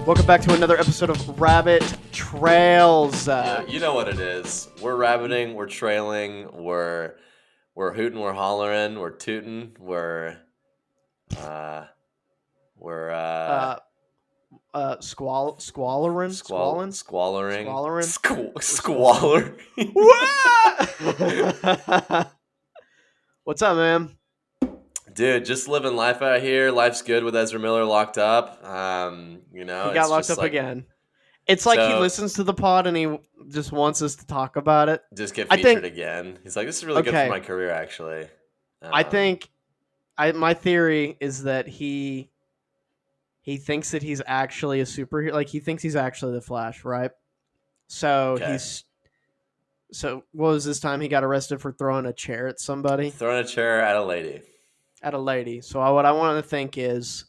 Welcome back to another episode of Rabbit Trails. You know what it is. We're rabbiting, we're trailing, we're hooting, we're hollering, we're tooting, uh we're Squallering, squallering, squallering. squalor. What's up, man? Dude, just living life out here. Life's good with Ezra Miller locked up. He got It's locked just up like again. It's like he so listens to the pod and he just wants us to talk about it. just get I featured think. again. He's like, this is really good for Okay, my career, actually. I Um, think. My theory is that he thinks that he's actually a superhero. Like he thinks he's actually the Flash, right? So okay. what was this time he got arrested for throwing a chair at somebody, Throwing a chair at a lady. at a lady. So what I want to think is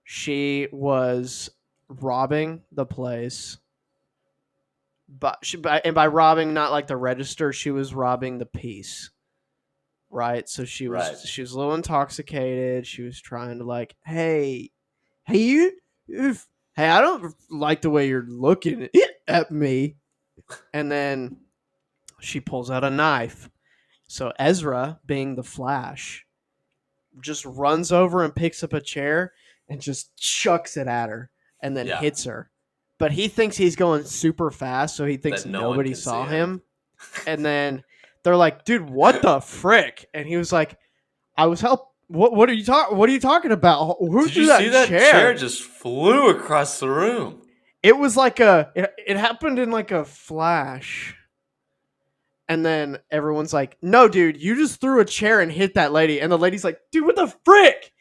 she was robbing the place, but and by robbing, not like the register, she was robbing the piece, right? So Right. she was a little intoxicated. She was trying to like, hey you, hey, I don't like the way you're looking at me, and then she pulls out a knife. So Ezra, being the Flash, just runs over and picks up a chair and just chucks it at her and then Yeah. hits her. But he thinks he's going super fast, so he thinks That no one nobody can see saw him. him. And then they're like, "Dude, what the frick?" And he was like, "I was help. What are you talking? What are you talking about? Who Did threw you see that chair?" chair just flew across the room? It was like it happened in like a flash. And then everyone's like, "No, dude, you just threw a chair and hit that lady." And the lady's like, "Dude, what the frick?"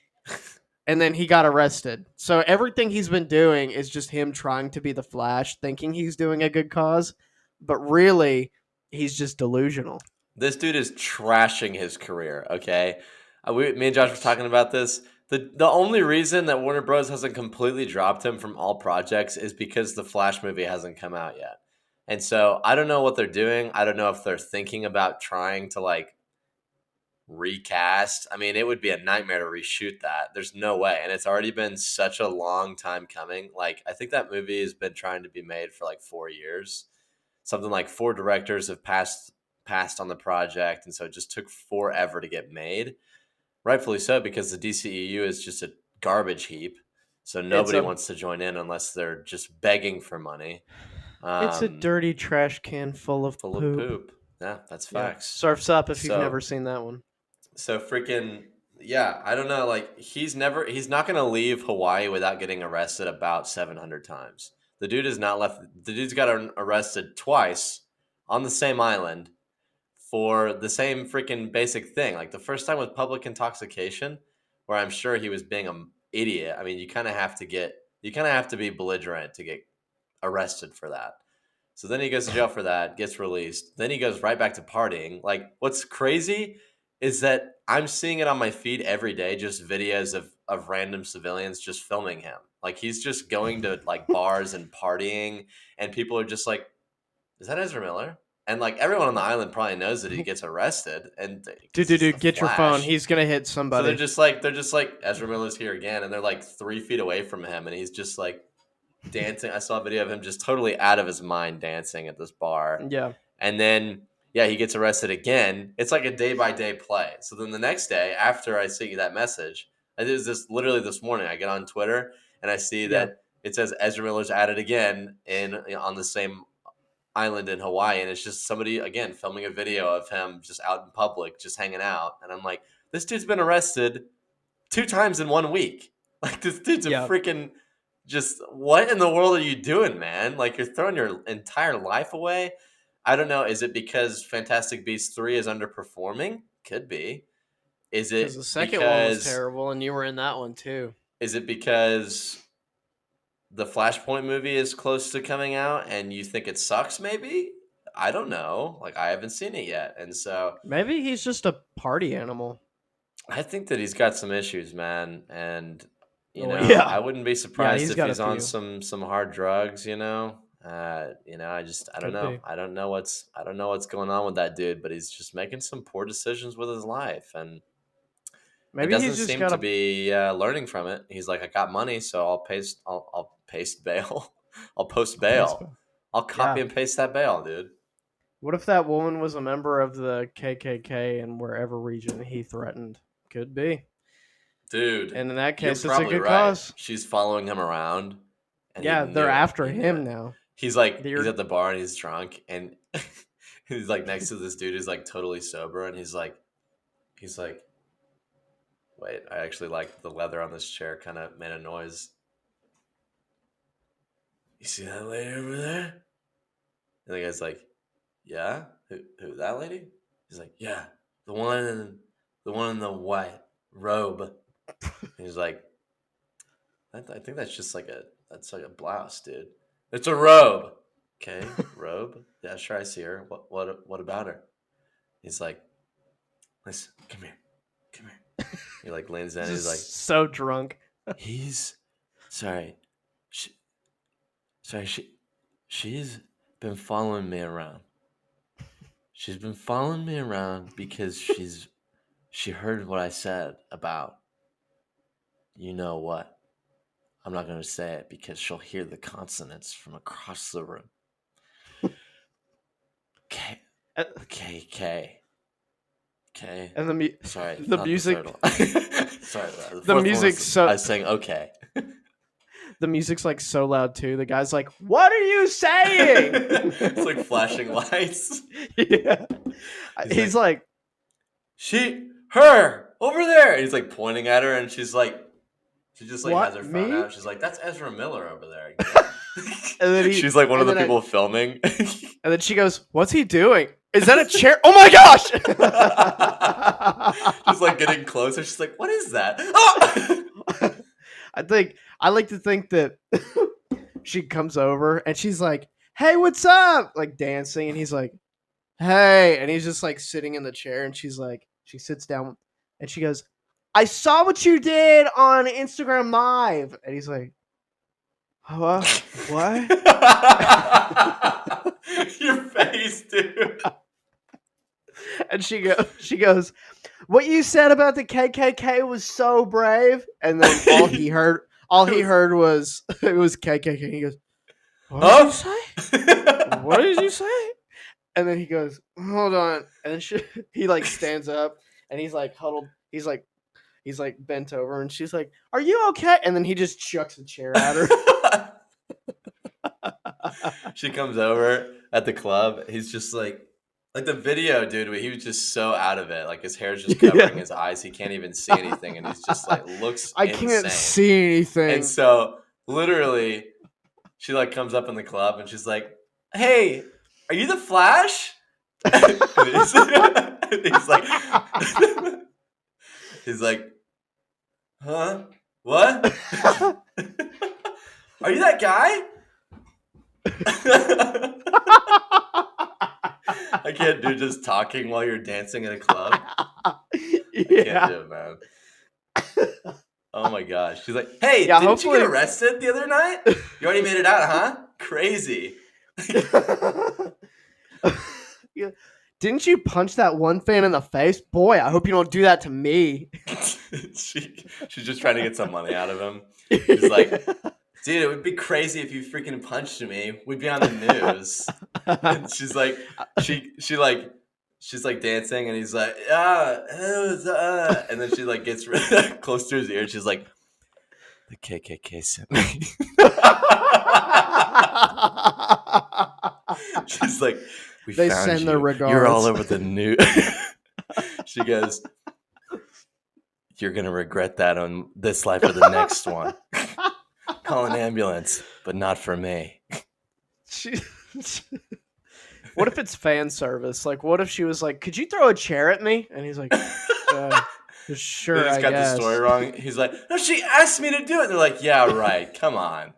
And then he got arrested. So everything he's been doing is just him trying to be the Flash, thinking he's doing a good cause, but really he's just delusional. This dude is trashing his career. Okay, me and Josh were talking about this. The only reason that Warner Bros. Hasn't completely dropped him from all projects is because the Flash movie hasn't come out yet. And so I don't know what they're doing. I don't know if they're thinking about trying to like recast. I mean, it would be a nightmare to reshoot that. There's no way. And it's already been such a long time coming. Like, I think that movie has been trying to be made for like 4 years. Something like four directors have passed on the project, and so it just took forever to get made. Rightfully so, because the DCEU is just a garbage heap. So It's nobody a wants to join in unless they're just begging for money. it's a dirty trash can full of Full of poop. poop. Yeah, that's Yeah. facts. Surf's Up if you've So never seen that one. freaking yeah, I don't know. Like he's not gonna leave Hawaii without getting arrested about 700 times. The dude has not left. The dude's got arrested twice on the same island for the same freaking basic thing. Like the first time with public intoxication, where I'm sure he was being an idiot. I mean, you kind of have to be belligerent to get arrested for that. So then he goes to jail for that, gets released. Then he goes right back to partying. Like, what's crazy is that I'm seeing it on my feed every day, just videos of random civilians just filming him. Like, he's just going to like bars and partying, and people are just like, is that Ezra Miller? And like everyone on the island probably knows that he gets arrested, and because he's the Get your phone. Flash. He's gonna hit So somebody. they're just like Ezra Miller's here again, and they're like 3 feet away from him, and he's just like dancing. I saw a video of him just totally out of his mind dancing at this bar. Yeah. And then, yeah, he gets arrested again. It's like a day by day play. So then the next day, after I see that message, I did this literally this morning. I get on Twitter and I see Yeah. that it says Ezra Miller's at it again on the same island in Hawaii. And it's just somebody, again, filming a video of him just out in public, just hanging out. And I'm like, this dude's been arrested 2 times in 1 week. Like, this dude's a Yeah. freaking just what in the world are you doing, man? Like, you're throwing your entire life away. I don't know. Is it because Fantastic Beasts 3 is underperforming? Could be. Is Because the it second one was because terrible, and you were in that one too. is it because the Flashpoint movie is close to coming out and you think it sucks maybe? I don't know. Like, I haven't seen it yet. And so Maybe he's just a party animal. I think that he's got some issues, man. And Oh yeah, I wouldn't be yeah. surprised He's if got a he's on few. some hard drugs. I don't Could know. be. I don't know what's going on with that dude, but he's just making some poor decisions with his life, and It Maybe doesn't he's just seem to got a be learning from it. He's like, I got money, so I'll paste bail. I'll post bail. I'll copy yeah. and paste that bail, dude. What if that woman was a member of the KKK in wherever region he threatened? Could be. Dude, And in that you're case, it's a probably good right. cause. She's following him around, and he Yeah, they're knew it. after He knew him it. now. He's like, he's They're at the bar and he's drunk, and he's like next to this dude who's like totally sober, and he's like, wait, I actually like the leather on this chair kind of made a noise. You see that lady over there? And the guy's like, yeah, who that lady? He's like, yeah, the one in the white robe. And he's like, I think that's like a blouse, dude. It's a robe. Okay, robe. Yeah, sure, I see her. What about her? He's like, listen, come here. He like leans in. And he's like, so drunk. he's sorry, she, sorry, she's been following me around. She's been following me around because she heard what I said about you know what. I'm not gonna say it because she'll hear the consonants from across the room. K, Uh, K. And the Sorry, the not music, the third one. Sorry, the the fourth music one I was saying okay. the music's like so loud too. The guy's like, "What are you saying?" It's like flashing lights. Yeah, he's like, her over there. He's like pointing at her, and she just like "What, has her phone me?" out. She's like, that's Ezra Miller over there. And then She's like one of the then people filming. and then she goes, "What's he doing? Is that a chair? Oh my gosh!" Just like getting closer. She's like, what is that? Oh! I like to think that she comes over and she's like, "Hey, what's up?" Like dancing, and he's like, "Hey," and he's just like sitting in the chair, and she's like, she sits down, and she goes, "I saw what you did on Instagram Live," and he's like, "What? What?" Your face, dude. And she goes, "What you said about the KKK was so brave." And then all he heard was it was KKK. He goes, "What did you say? What did you say?" And then he goes, "Hold on." And then he like stands up and he's like huddled. He's like bent over, and she's like, "Are you okay?" And then he just chucks a chair at her. She comes over at the club. He's just like the video, dude. He was just so out of it. Like his hair's just covering his eyes. He can't even see anything, and he's just like looks. I insane. can't see anything. And so, literally, she like comes up in the club, and she's like, "Hey, are you the Flash?" And he's like, "Huh? What? Are you that guy?" I can't do just talking while you're dancing in a club. I can't do it, man. Oh my gosh. She's like, "Hey, didn't you get arrested the other night? You already made it out, huh? Crazy." Yeah. Didn't you punch that one fan in the face? Boy, I hope you don't do that to me. She's just trying to get some money out of him. She's like, "Dude, it would be crazy if you freaking punched me. We'd be on the news." And she's like, she's like dancing, and he's like, and then she like gets close to his ear, and she's like, "The KKK sent me." She's like, they found send you. their regards. You're all over the news." She goes, "You're gonna regret that on this life or the next one. Call an ambulance, but not for me." What if it's fan service? Like, what if she was like, "Could you throw a chair at me?" And he's like, "Sure, I got guess." the story wrong. He's like, "No, she asked me to do it." And they're like, "Yeah, right. Come on."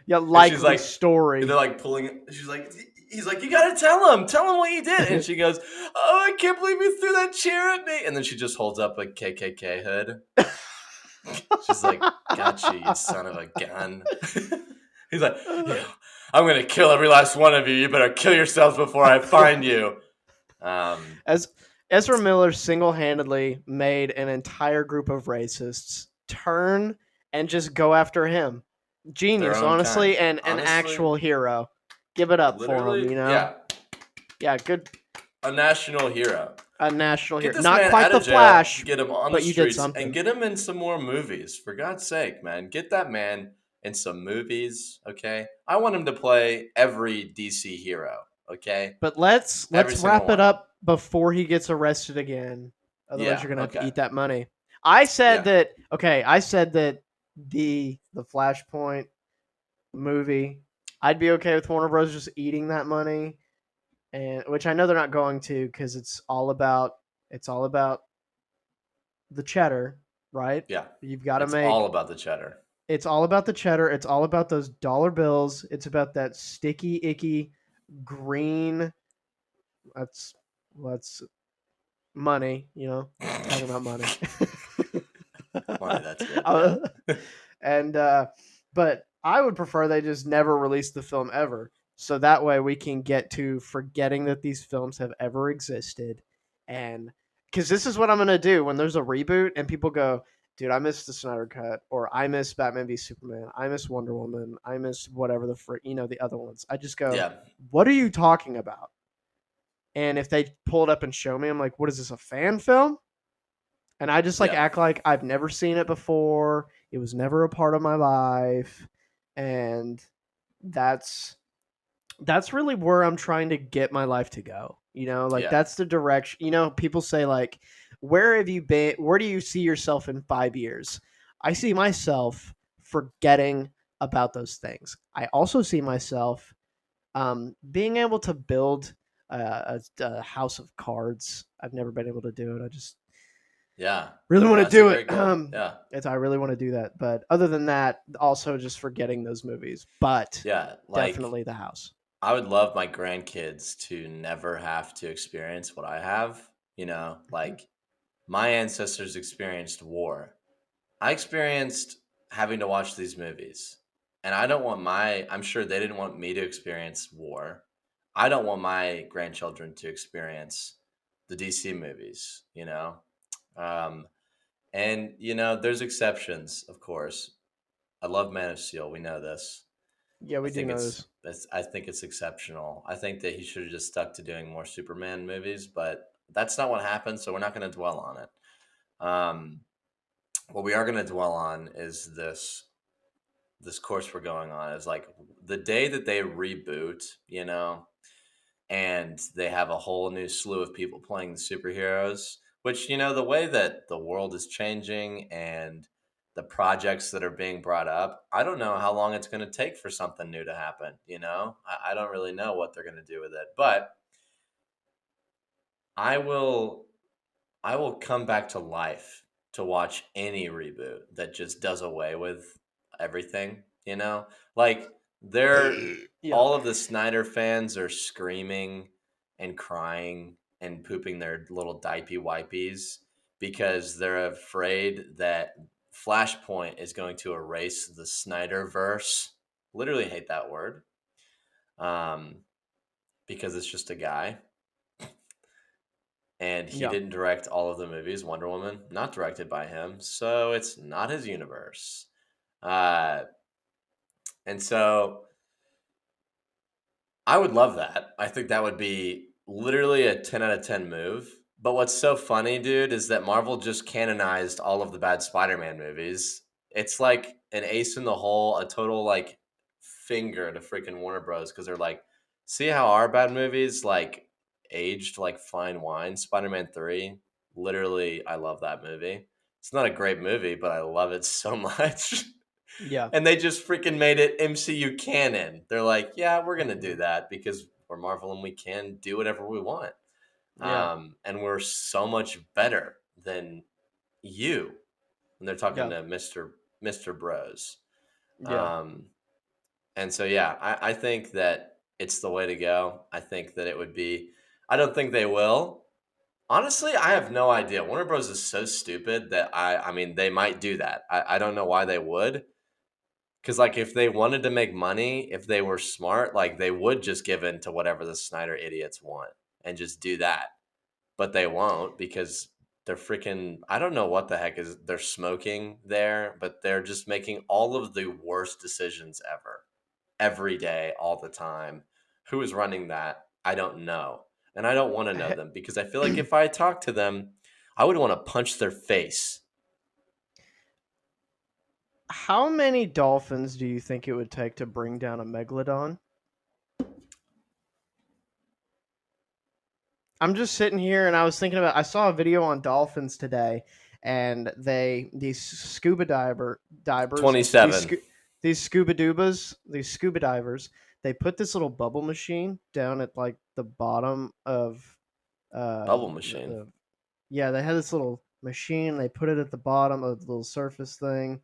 Yeah, like she's the like, story. They're like pulling. She's like, he's like, "You gotta tell him what you did." And she goes, "Oh, I can't believe you threw that chair at me." And then she just holds up a KKK hood. She's like, "Got you son of a gun." He's like, "Yeah, I'm gonna kill every last one of you. You better kill yourselves before I find you." As Ezra Miller single-handedly made an entire group of racists turn and just go after him. Their Genius, own kind. honestly, and an Honestly, actual hero. Give it up for him, literally, you know? yeah, Yeah, good. a national hero. A national Get hero. this Not man quite out the of jail, Flash, get him on the but you did streets, and something. get him in some more movies. For God's sake, man. Get that man in some movies, okay? I want him to play every DC hero, okay? But let's Every single wrap it one. up before he gets arrested again. Otherwise, Yeah, you're gonna have to okay. eat that money. I said Yeah. that. Okay, I said that the Flashpoint movie, I'd be okay with Warner Bros. Just eating that money, and which I know they're not going to because it's all about the cheddar, right? Yeah. You've got to It's all make. about the cheddar. It's all about the cheddar. It's all about those dollar bills. It's about that sticky, icky green. That's that's money. Talking about money. Money, that's good. Yeah. Uh, and but I would prefer they just never release the film ever, so that way we can get to forgetting that these films have ever existed, and because this is what I'm gonna do when there's a reboot and people go, dude, I miss the Snyder Cut, or I miss Batman v Superman, I miss Wonder Woman, I miss whatever the other ones. I just go, Yeah. what are you talking about? And if they pull it up and show me, I'm like, what is this, a fan film? And I just like Yeah. act like I've never seen it before. It was never a part of my life, and that's that's really where I'm trying to get my life to go. Like Yeah. that's the direction. People say like, where have you been? Where do you see yourself in 5 years? I see myself forgetting about those things. I also see myself being able to build a house of cards. I've never been able to do it. I just Yeah. really want to That's a do it. great goal. Yeah. I really want to do that. But other than that, also just forgetting those movies. But Yeah. Like, definitely the house. I would love my grandkids to never have to experience what I have. Mhm. Like my ancestors experienced war. I experienced having to watch these movies. And I don't want I'm sure they didn't want me to experience war. I don't want my grandchildren to experience the DC movies. Um, and there's exceptions, of course. I love Man of Steel. We know this. Yeah, I we do think know it's, this. it's I think it's exceptional. I think that he should have just stuck to doing more Superman movies, but that's not what happened, so we're not going to dwell on it. What we are going to dwell on is this course we're going on is like the day that they reboot, and they have a whole new slew of people playing the superheroes, which, the way that the world is changing and the projects that are being brought up, I don't know how long it's going to take for something new to happen. I don't really know what they're going to do with it, but I will I will come back to life to watch any reboot that just does away with everything. Like they're Yeah. all of the Snyder fans are screaming and crying and pooping their little diaper wipies because they're afraid that Flashpoint is going to erase the Snyder verse. Literally hate that word. Um, because it's just a guy and he Yeah. didn't direct all of the movies. Wonder Woman, not directed by him, so it's not his universe. Uh, and so I would love that. I think that would be literally a 10 out of 10 move. But what's so funny, dude, is that Marvel just canonized all of the bad Spider-Man movies. It's like an ace in the hole, a total like finger to freaking Warner Bros. Because they're like, see how our bad movies like aged like fine wine. Spider-Man 3, literally, I love that movie. It's not a great movie, but I love it so much. Yeah. And they just freaking made it MCU canon. They're like, yeah, we're gonna do Mhm. that because we're Marvel and we can do whatever we want. Yeah. And we're so much better than you when they're talking Yeah. to Mister Bros. Yeah. Um, and so yeah, I think that it's the way to go. I think that it would be. I don't think they will. Honestly, I have no idea. Warner Bros. Is so stupid that I mean, they might do that. I don't know why they would. Because, like, if they wanted to make money, if they were smart, like, they would just give in to whatever the Snyder idiots want and just do that. but they won't because they're freaking. I don't know what the heck is they're smoking there, but they're just making all of the worst decisions ever, every day, all the time. Who is running that? I don't know, and I don't want to know them because I feel like if I talk to them, I would want to punch their face. How many dolphins do you think it would take to bring down a megalodon? I'm just sitting here and I was thinking about. I saw a video on dolphins today, and these scuba divers 27. these scuba dubas these scuba divers, they put this little bubble machine down at like the bottom of Bubble machine. yeah, they had this little machine. They put it at the bottom of the little surface thing,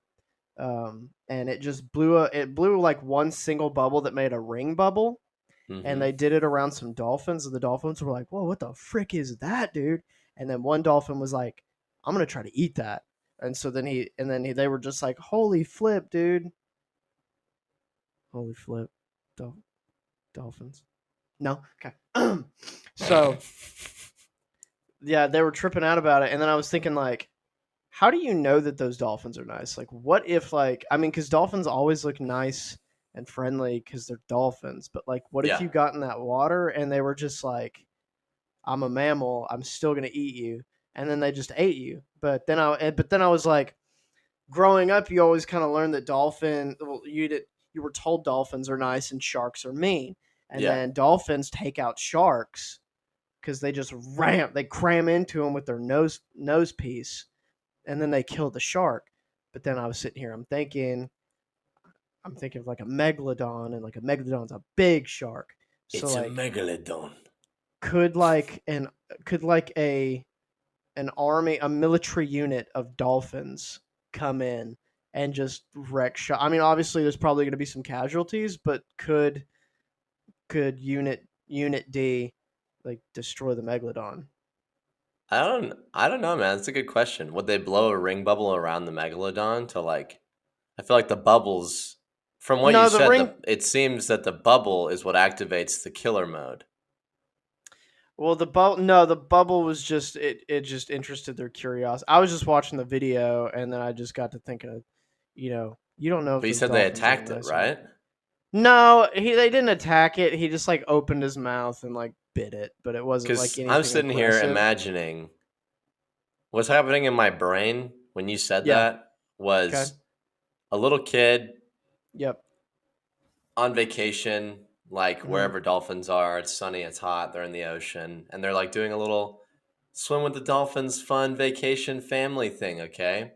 and it just blew like one single bubble that made a ring bubble, and Mm-hmm. they did it around some dolphins, and the dolphins were like, "Whoa, what the frick is that, dude?" And then one dolphin was like, "I'm gonna try to eat that." And so they were just like, "Holy flip, dude! Holy flip, dolphins." No, okay. So yeah, they were tripping out about it, and then I was thinking like, how do you know that those dolphins are nice? Like, what if like I mean, because dolphins always look nice and friendly because they're dolphins, but like, what if Yeah. you got in that water and they were just like, I'm a mammal. I'm still gonna eat you, and then they just ate you. But then I was like, growing up, you always kind of learned that you were told dolphins are nice and sharks are mean, and Yeah. then dolphins take out sharks because they cram into them with their nose piece, and then they kill the shark. But then I was sitting here, I'm thinking of like a megalodon, and like a megalodon's a big shark. So It's a like, megalodon. could like an could like an army, a military unit of dolphins come in and just wreck shop? I mean, obviously there's probably going to be some casualties, but could Unit D like destroy the megalodon? I don't know, man. That's a good question. Would they blow a ring bubble around the megalodon to like I feel like the bubbles from what you No, the said, ring. it seems that the bubble is what activates the killer mode. Well, the bubble. No, the bubble was just it. It just interested their curiosity. I was just watching the video, and then I just got to thinking of, you don't know if But you those said they dolphins are attacked it, nice or not. right? No, they didn't attack it. He just like opened his mouth and like bit it, but it wasn't like Cuz I'm anything sitting here aggressive. imagining what's happening in my brain when you said Yeah. that Okay. was a little kid Yep. on vacation, like Hmm. wherever dolphins are. It's sunny, it's hot, they're in the ocean, and they're like doing a little swim with the dolphins, fun vacation family thing, okay?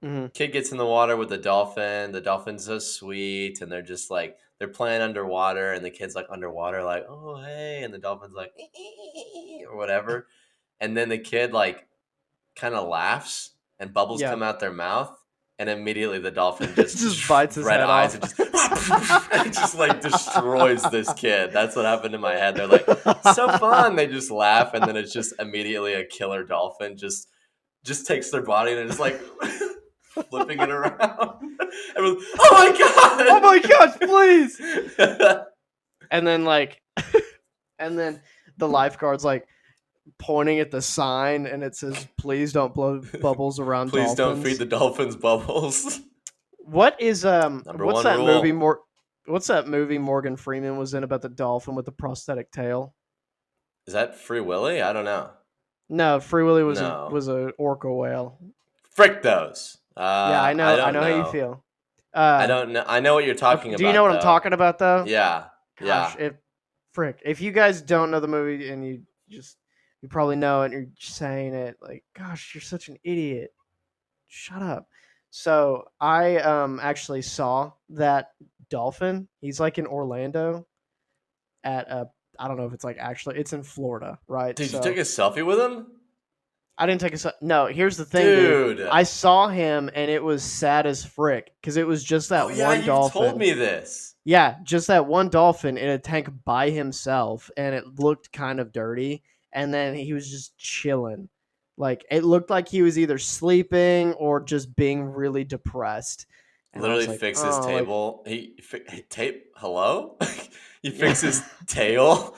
Hmm. Kid gets in the water with the dolphin. The dolphin's so sweet, and they're just like they're playing underwater, and the kid's like underwater, like oh hey, and the dolphin's like or whatever, and then the kid like kind of laughs, and bubbles Yeah. come out their mouth, and immediately the dolphin It just bites his red head eyes off. and just and it just like destroys this kid. That's what happened in my head. They're like so fun. They just laugh, and then it's just immediately a killer dolphin just takes their body and just like flipping it around. Everyone's, oh my god! Oh my gosh! Please. And then like, and then the lifeguard's like pointing at the sign, and it says, "Please don't blow bubbles around Please don't feed dolphins." the dolphins bubbles. What is Number what's one that movie rule. more what's that movie Morgan Freeman was in about the dolphin with the prosthetic tail? Is that Free Willy? I don't know. No, Free Willy No. was a orca whale. Frick those. Yeah, I I don't know how you know. feel. I Uh don't know. I know what you're talking do you know about what I'm though. talking about though? Yeah. Gosh, Yeah. if you guys don't know the movie and you probably know it and you're just saying it like, gosh, you're such an idiot. Shut up. So I actually saw that dolphin. He's like in Orlando at a I don't know if it's like actually it's in Florida, right? Dude, you took So a selfie with him? I didn't take no, here's the thing, dude. Dude. I saw him and it was sad as frick because it was just Oh that yeah, one you've told dolphin. me this. Yeah, just that one dolphin in a tank by himself, and it looked kind of dirty. And then he was just chilling. Like it looked like he was either sleeping or just being really depressed. And I was Literally like, fix his oh, like, table. Tape. Hello. He yeah. fixes tail.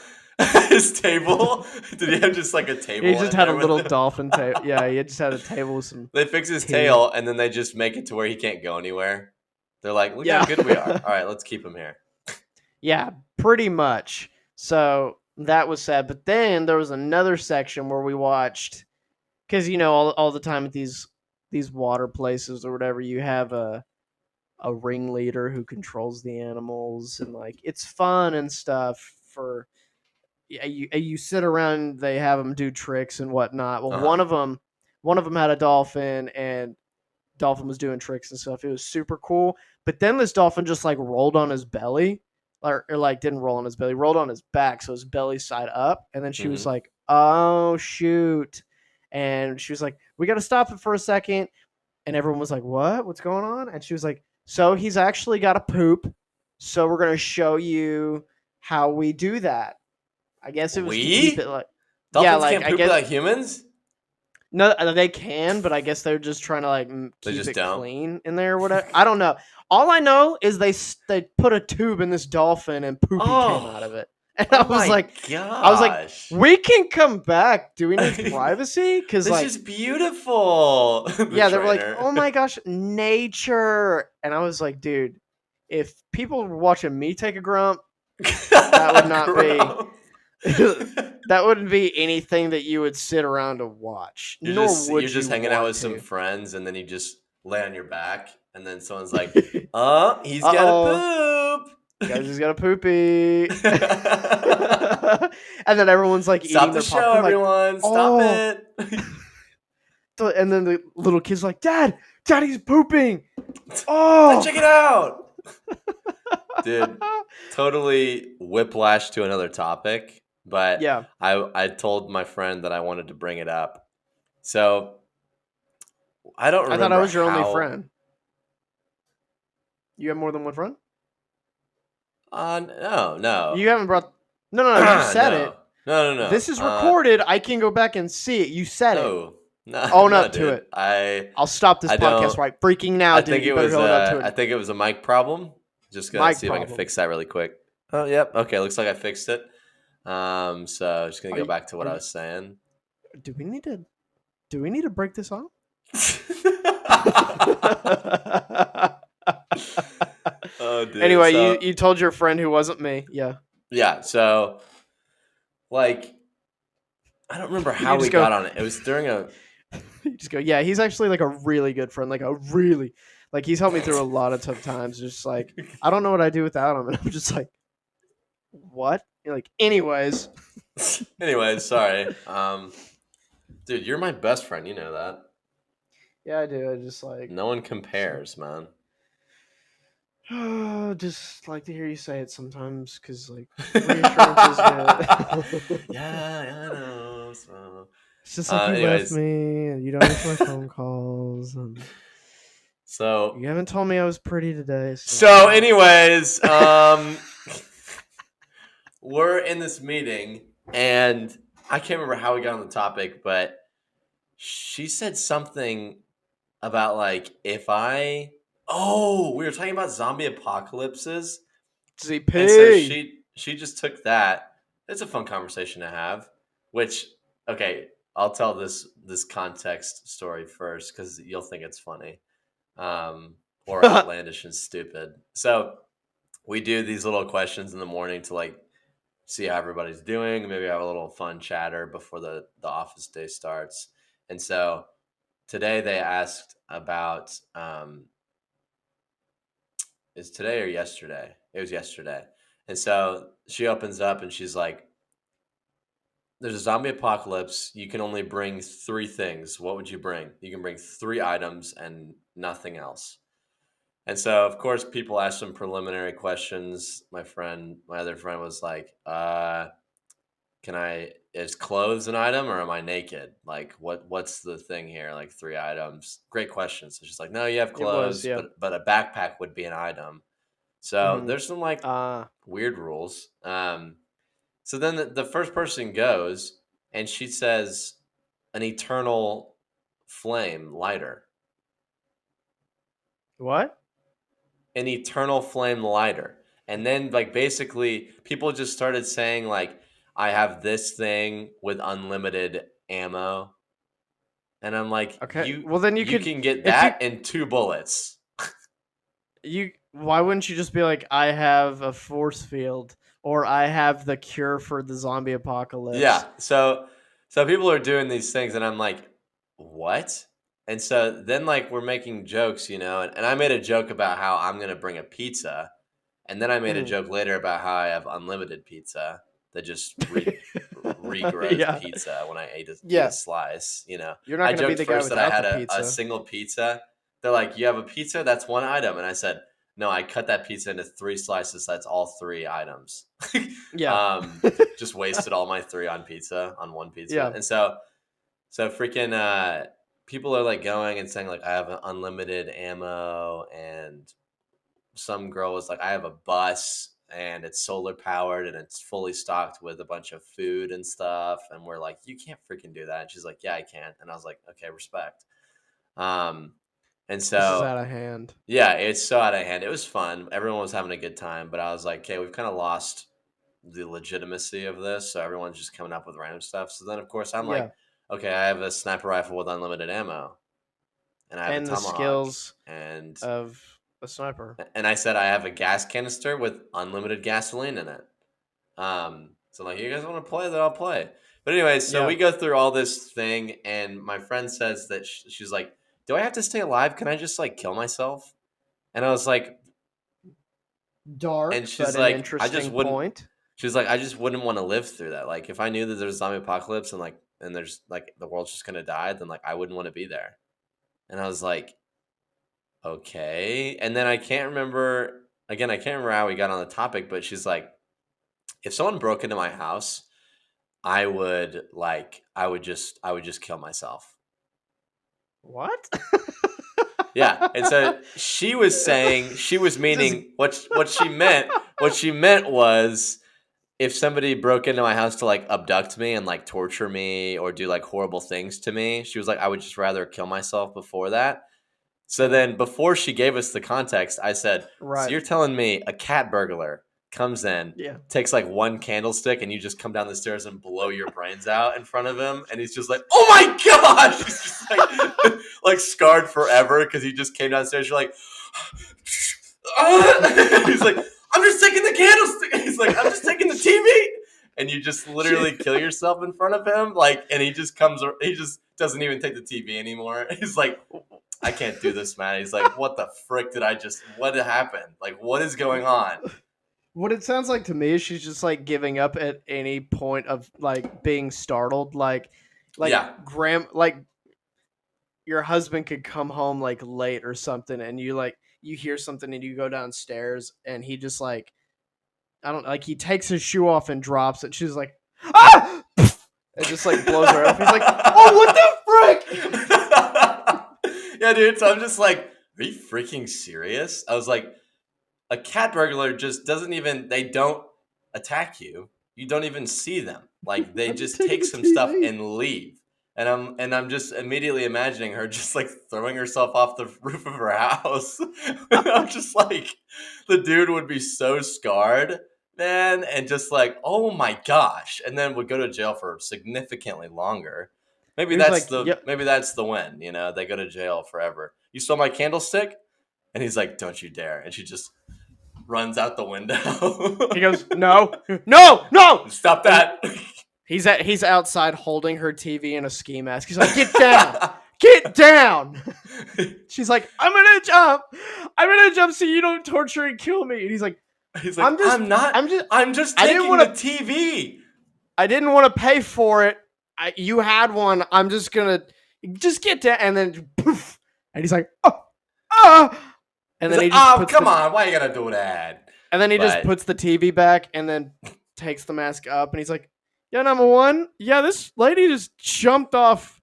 His table? Did he have just like a table? He just in had a there with little him? dolphin tail. Yeah, he just had a table with some They fix his tea. tail and then they just make it to where he can't go anywhere. They're like, look how Yeah. good we are. All right, let's keep him here. Yeah, pretty much. So that was sad. But then there was another section where we watched, because all the time at these water places or whatever, you have a ringleader who controls the animals, and like it's fun and stuff. For yeah, you sit around, they have them do tricks and whatnot. Well, Uh huh. one of them had a dolphin, and dolphin was doing tricks and stuff. It was super cool. But then this dolphin just like rolled on his belly, or like didn't roll on his belly, rolled on his back, so his belly side up. And then she was Mm-hmm. like, "Oh shoot!" And she was like, "We got to stop it for a second." And everyone was like, "What? What's going on?" And she was like, "So he's actually got a poop. So we're gonna show you how we do that." I guess it was to keep it We? like, yeah, Dolphins like can't I poop guess like humans? no, they can, but I guess they're just trying to like They keep just it don't. clean in there or whatever. I don't know. All I know is they put a tube in this dolphin and poopy came out Oh, of it, and oh my I was like, gosh. we can come back. Do we need privacy? Because This like, is beautiful. The yeah, they were like, trainer. oh my gosh, nature, and I was like, dude, if people were watching me take a grump, that would not be. Gross. That wouldn't be anything that you would sit around to watch, nor You're would just you hanging out want with some to. friends and then you just lay on your back and then someone's like, Uh "Oh, he's got oh. to Guys, poop." he's got a poopy. And then everyone's like Stop eating the their show, popcorn, like, everyone. Stop oh. it. And then the little kid's like, Daddy's pooping. Oh. Check it out. Dude, totally whiplash to another topic, but Yeah. I told my friend that I wanted to bring it up. So I don't I thought I remember was your only how. friend. You have more than one friend? No, no, You haven't brought. No. You said no, it. no, no, This is no. recorded. I can go back and see it. You said it. No, no, Own no, up to dude. it. I I'll stop this I podcast don't. right freaking now, I dude. think You it better was hold up to I it. think it was a mic problem. Just gonna Mic see if I can problem. fix that really quick. Oh, yep. Okay, looks like I fixed it. So just gonna Are go you, back to what are I you, was saying. do we need to break this off? Oh, dude. Anyway, So you told your friend who wasn't me. Yeah. yeah. So like, I don't remember You how we just go got on it. It was during a. you just go, yeah, he's actually like a really good friend. Like a really like he's helped me through a lot of tough times. Just like I don't know what I do without him. And I'm just like, what? You're like, anyways. Anyways, sorry. Dude, you're my best friend. You know that. Yeah, I do. I just like No one compares, man. just like to hear you say it sometimes because like reassurance is good. Yeah, I know. So, It's just like you left anyways, me and you don't answer my phone calls and so you haven't told me I was pretty today. so, anyways, we're in this meeting, and I can't remember how we got on the topic, but she said something about like if I. Oh, we were talking about zombie apocalypses, and so ZP. she just took that. It's a fun conversation to have. Which okay, I'll tell this context story first because you'll think it's funny, or outlandish and stupid. So we do these little questions in the morning to like see how everybody's doing. Maybe have a little fun chatter before the office day starts. And so today they asked about is today or yesterday? It was yesterday. And so she opens up and she's like, there's a zombie apocalypse. You can only bring three things. What would you bring? You can bring three items and nothing else. And so, of course, people ask some preliminary questions. My other friend was like, can I, is clothes an item or am I naked? Like, what's the thing here? Like three items. Great question. So she's like, no, you have It was, clothes, yeah. but a backpack would be an item. So Mm-hmm. there's some like weird rules. So then the first person goes and she says an eternal flame lighter. What? An eternal flame lighter. And then like basically people just started saying like I have this thing with unlimited ammo. And I'm like, Okay. you Well, then you can get if that in 2 bullets. why wouldn't you just be like, I have a force field, or I have the cure for the zombie apocalypse? Yeah. So people are doing these things and I'm like, "What?" And so then like we're making jokes, and I made a joke about how I'm going to bring a pizza. And then I made a Mhm. joke later about how I have unlimited pizza that just regrows Yeah. pizza when I eat a Yeah. slice. You're not I gonna be joked the guy first that I without the had a pizza. single pizza. They're like, "You have a pizza? That's one item." And I said, "No, I cut that pizza into 3 slices. That's all 3 items." Yeah. um, just wasted all my 3 on one pizza. Yeah. And so freaking people are like going and saying like I have unlimited ammo, and some girl was like, I have a bus and it's solar powered and it's fully stocked with a bunch of food and stuff. And we're like, you can't freaking do that. And she's like, yeah, I can. And I was like, okay, respect. Um, and This is so, out of hand. yeah, it's so out of hand. It was fun. Everyone was having a good time, but I was like, okay, we've kind of lost the legitimacy of this. So everyone's just coming up with random stuff. So then, of course, I'm Yeah. like, okay, I have a sniper rifle with unlimited ammo and I have a And the tomahawk skills and of a sniper. and I said I have a gas canister with unlimited gasoline in it. So like, you guys want to play? Then I'll play. But anyways, so Yeah. we go through all this thing, and my friend says that she's like, "Do I have to stay alive? Can I just like kill myself?" And I was like, and Dark, she's but an like, "I just interesting wouldn't." point. She's like, "I just wouldn't want to live through that. Like, if I knew that there's a zombie apocalypse and there's like the world's just gonna die, then like I wouldn't want to be there." And I was like, "Okay." And then I can't remember. Again, I can't remember how we got on the topic, but she's like, if someone broke into my house, I would just kill myself. What? Yeah. And so she was saying, she was Just meaning what she meant was, if somebody broke into my house to like abduct me and like torture me or do like horrible things to me, she was like, I would just rather kill myself before that. So yeah. then before she gave us the context, I said, so Right. you're telling me a cat burglar comes in, Yeah. takes like one candlestick, and you just come down the stairs and blow your brains out in front of him, and he's just like, oh my gosh! He's just like, like scarred forever because he just came downstairs. You're like, he's like, I'm just taking the candlestick. He's like, I'm just taking the TV. And you just literally kill yourself in front of him. Like, and he just doesn't even take the TV anymore. He's like, I can't do this, man. He's like, what the frick what happened? Like, what is going on? What it sounds like to me is she's just like giving up at any point of like being startled, like Yeah. like your husband could come home like late or something, and you hear something and you go downstairs and he just like, I don't, like, he takes his shoe off and drops it. She's like, ah, it just like blows her off. He's like, oh, what the frick? Yeah, dude. So I'm just like, are you freaking serious? I was like, a cat burglar just they don't attack you. You don't even see them. Like, they I'm just just taking take the some stuff TV. and leave. And I'm just immediately imagining her just like throwing herself off the roof of her house. I'm just like, the dude would be so scarred, man, and just like, oh my gosh, and then would go to jail for significantly longer. Maybe He was that's like, the yep. maybe that's the win. They go to jail forever. You stole my candlestick, and he's like, don't you dare, and she just runs out the window. He goes, no, no, no, Stop and that. he's outside holding her TV in a ski mask. He's like, get down, get down. She's like, I'm gonna jump so you don't torture and kill me. And he's like, He's like, I'm just, I'm just, I'm just I didn't taking want the to, TV. I didn't want to pay for it. You had one. I'm just gonna just get down, and then poof, and he's like, oh, ah, and He's then like, he just oh, puts come the, on, why you gotta do that? and then he just But puts the TV back, and then takes the mask up, and he's like, yeah, number one, yeah, this lady just jumped off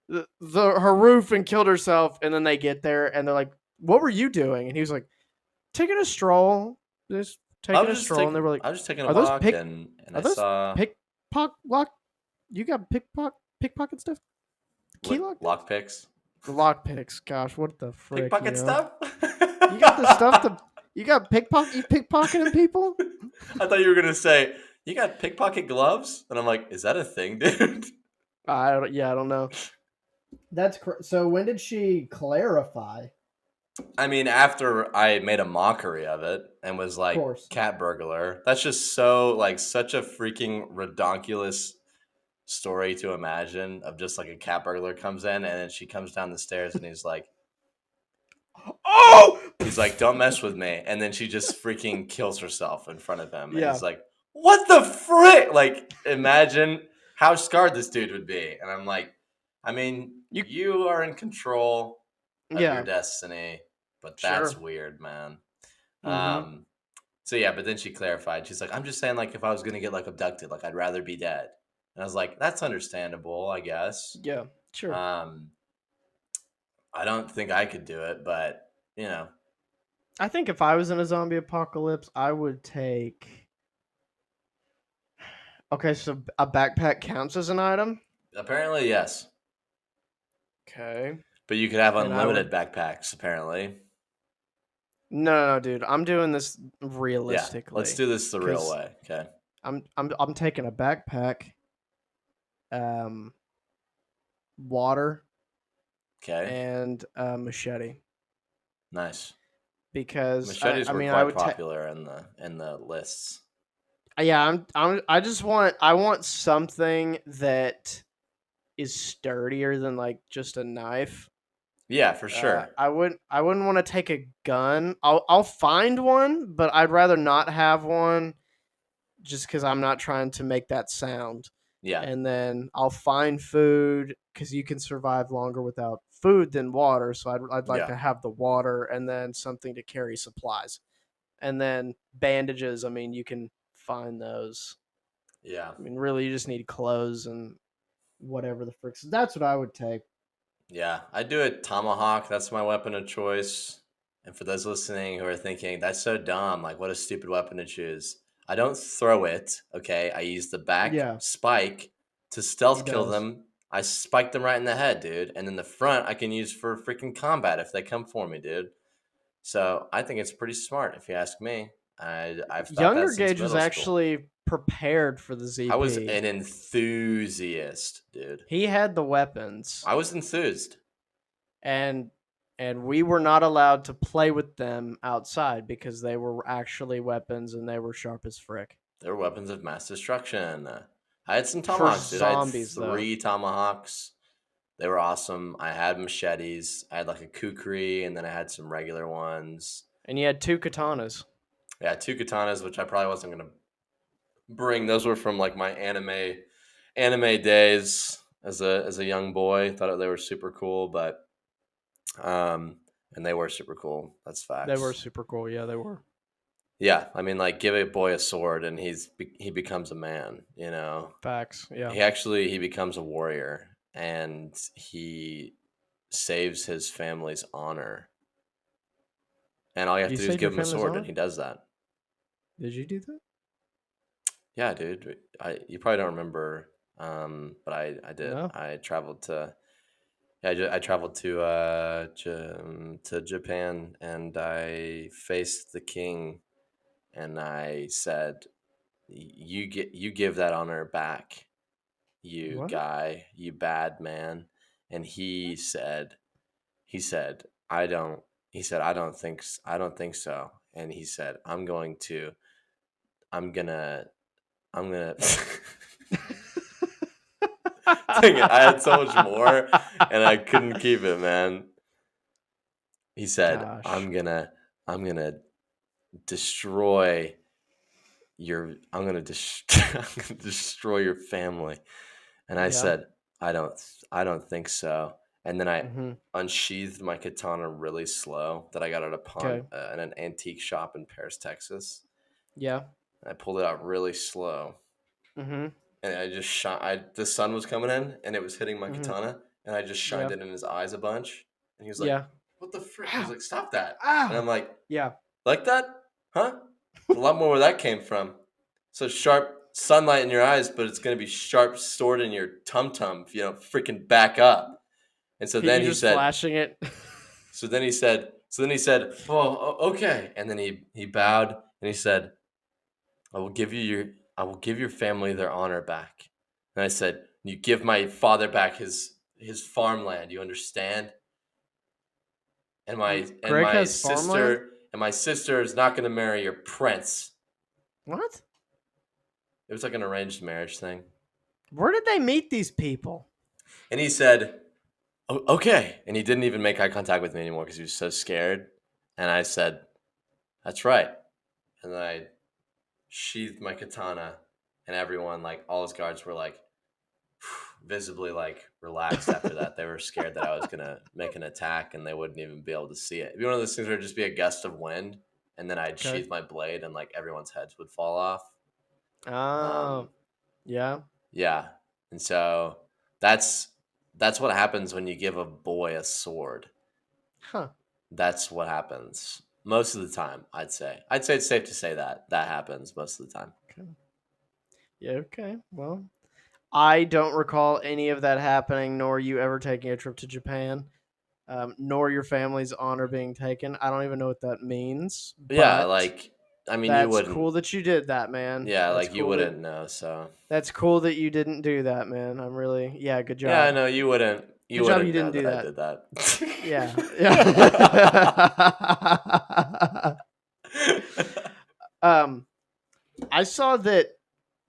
her roof and killed herself, and then they get there, and they're like, what were you doing? And he was like, taking a stroll, just taking a stroll, and they were like, I was just taking a are those walk, pick, and are I those saw lock? You got pickpocket stuff? Key lock? lock picks. The lock picks. Gosh, what the frick? Pickpocket stuff? You got the stuff to. You got pickpocket. You pickpocketing people? I thought you were gonna say You got pickpocket gloves? And I'm like, is that a thing, dude? I don't know. So when did she clarify? I mean, after I made a mockery of it and was Of like, course. cat burglar, that's just so, like, such a freaking redonkulous story to imagine of just like a cat burglar comes in and then she comes down the stairs and Oh! he's like, don't mess with me. And then she just freaking kills herself in front of him. And Yeah. he's like, what the frick? Like, imagine how scarred this dude would be. And I'm like, I mean, You you are in control of your Yeah. destiny, but that's Sure. weird, man. Mm-hmm. So yeah, but then she clarified. She's like, I'm just saying, like, if I was gonna get like abducted, like I'd rather be dead. And I was like, that's understandable, I guess. Yeah. Sure. Um, I don't think I could do it, but you know, I think if I was in a zombie apocalypse, I would take. Okay, so a backpack counts as an item. apparently yes. Okay. But you could have And I would. unlimited backpacks, apparently. No, dude. I'm doing this Yeah, let's realistically do this the real because way. Okay. I'm taking a backpack, um, water, Okay. and a machete Nice. because Machetes I were mean I quite would take. popular in the lists. Yeah, I just want I want something that is sturdier than like just a knife. Yeah, for sure. I wouldn't want to take a gun. I'll find one, but I'd rather not have one just because I'm not trying to make that sound. Yeah. And then I'll find food because you can survive longer without food than water. So I'd like Yeah. to have the water and then something to carry supplies. And then bandages. I mean, you can find those. Yeah. I mean, really, you just need clothes and whatever the frick. So that's what I would take. Yeah, I do a tomahawk. That's my weapon of choice. And for those listening who are thinking, that's so dumb, like what a stupid weapon to choose. I don't throw it, okay? I use the back Yeah, spike to he stealth kill does. them. I spike them right in the head, dude. And then the front I can use for freaking combat if they come for me, dude. So I think it's pretty smart if you ask me. I've thought that Younger since Gage was middle school. actually prepared for the I was ZP. an enthusiast, dude. He had the weapons, I was enthused. and we were not allowed to play with them outside because they were actually weapons and they were sharp as frick. They're weapons of mass destruction. I had some For tomahawks, dude. I had zombies, though, 3 tomahawks. They were awesome. I had machetes. I had like a kukri, and then I had some regular ones. and you had 2 katanas. Yeah, 2 katanas, which I probably wasn't gonna bring. Those were from like my anime days as a young boy. Thought they were super cool, but and they were super cool. That's They were facts. super cool. Yeah, they were. Yeah, I mean, like give a boy a sword and he becomes a man. You know, Facts. Yeah. he becomes a warrior and he saves his family's honor. And all you have You to do is saved your give him a family's sword and honor? he does that. Did you do that? Yeah, dude. You probably don't remember, but I did. No. I traveled to yeah, I traveled to Japan and I faced the king and I said, you give that honor back, you What? guy, you bad man." And he said, "I don't." He said, I don't think so." And he said, I'm gonna, I'm gonna." Dang it! I had so much more, and I couldn't keep it, man. He said, Gosh. I'm gonna destroy I'm gonna destroy your family." And I Yeah. said, I don't think so." And then I Mm-hmm. unsheathed my katana really slow that I got at a Okay. in an antique shop in Paris, Texas. Yeah. And I pulled it out really slow. Mm-hmm. And I just shot the sun was coming in and it was hitting my Mm-hmm. katana and I just shined Yeah. it in his eyes a bunch. And he was like, Yeah. "What the frick?" He was Ow. like, "Stop that." And I'm Ow. like, Yeah. "Like that? Huh?" A lot more where that came from. So sharp sunlight in your eyes, but it's gonna be sharp sword in your tum tum if you don't freaking back up. And so then You he just said, flashing it. so then he said, "Oh, okay." And then he bowed and he said, I will give you I will give your family their honor back. And I said, you give my father back his farmland. You understand? And Greg has farmland? my sister is not going to marry your prince. What? It was like an arranged marriage thing. Where did they meet these people? And he said, okay. And he didn't even make eye contact with me anymore because he was so scared. And I said, that's right. And then I sheathed my katana, and everyone, like all his guards, were like visibly like relaxed after that. They were scared that I was gonna make an attack and they wouldn't even be able to see it. It'd be one of those things where it'd just be a gust of wind, and then I'd sheath my blade, and like everyone's heads would fall off. Oh, yeah. Yeah, and so that's what happens when you give a boy a sword. Huh. That's what happens most of the time. I'd say it's safe to say that happens most of the time. Okay. Yeah. Okay. Well, I don't recall any of that happening, nor you ever taking a trip to Japan, nor your family's honor being taken. I don't even know what that means. Yeah, But like I mean, you that's wouldn't. cool that you did that, man. Yeah, That's like you cool that wouldn't know. So that's cool that you didn't do that, man. I'm really good yeah, I job. know you wouldn't. You Good job you wouldn't know didn't that do I that. did that. Yeah. I saw that.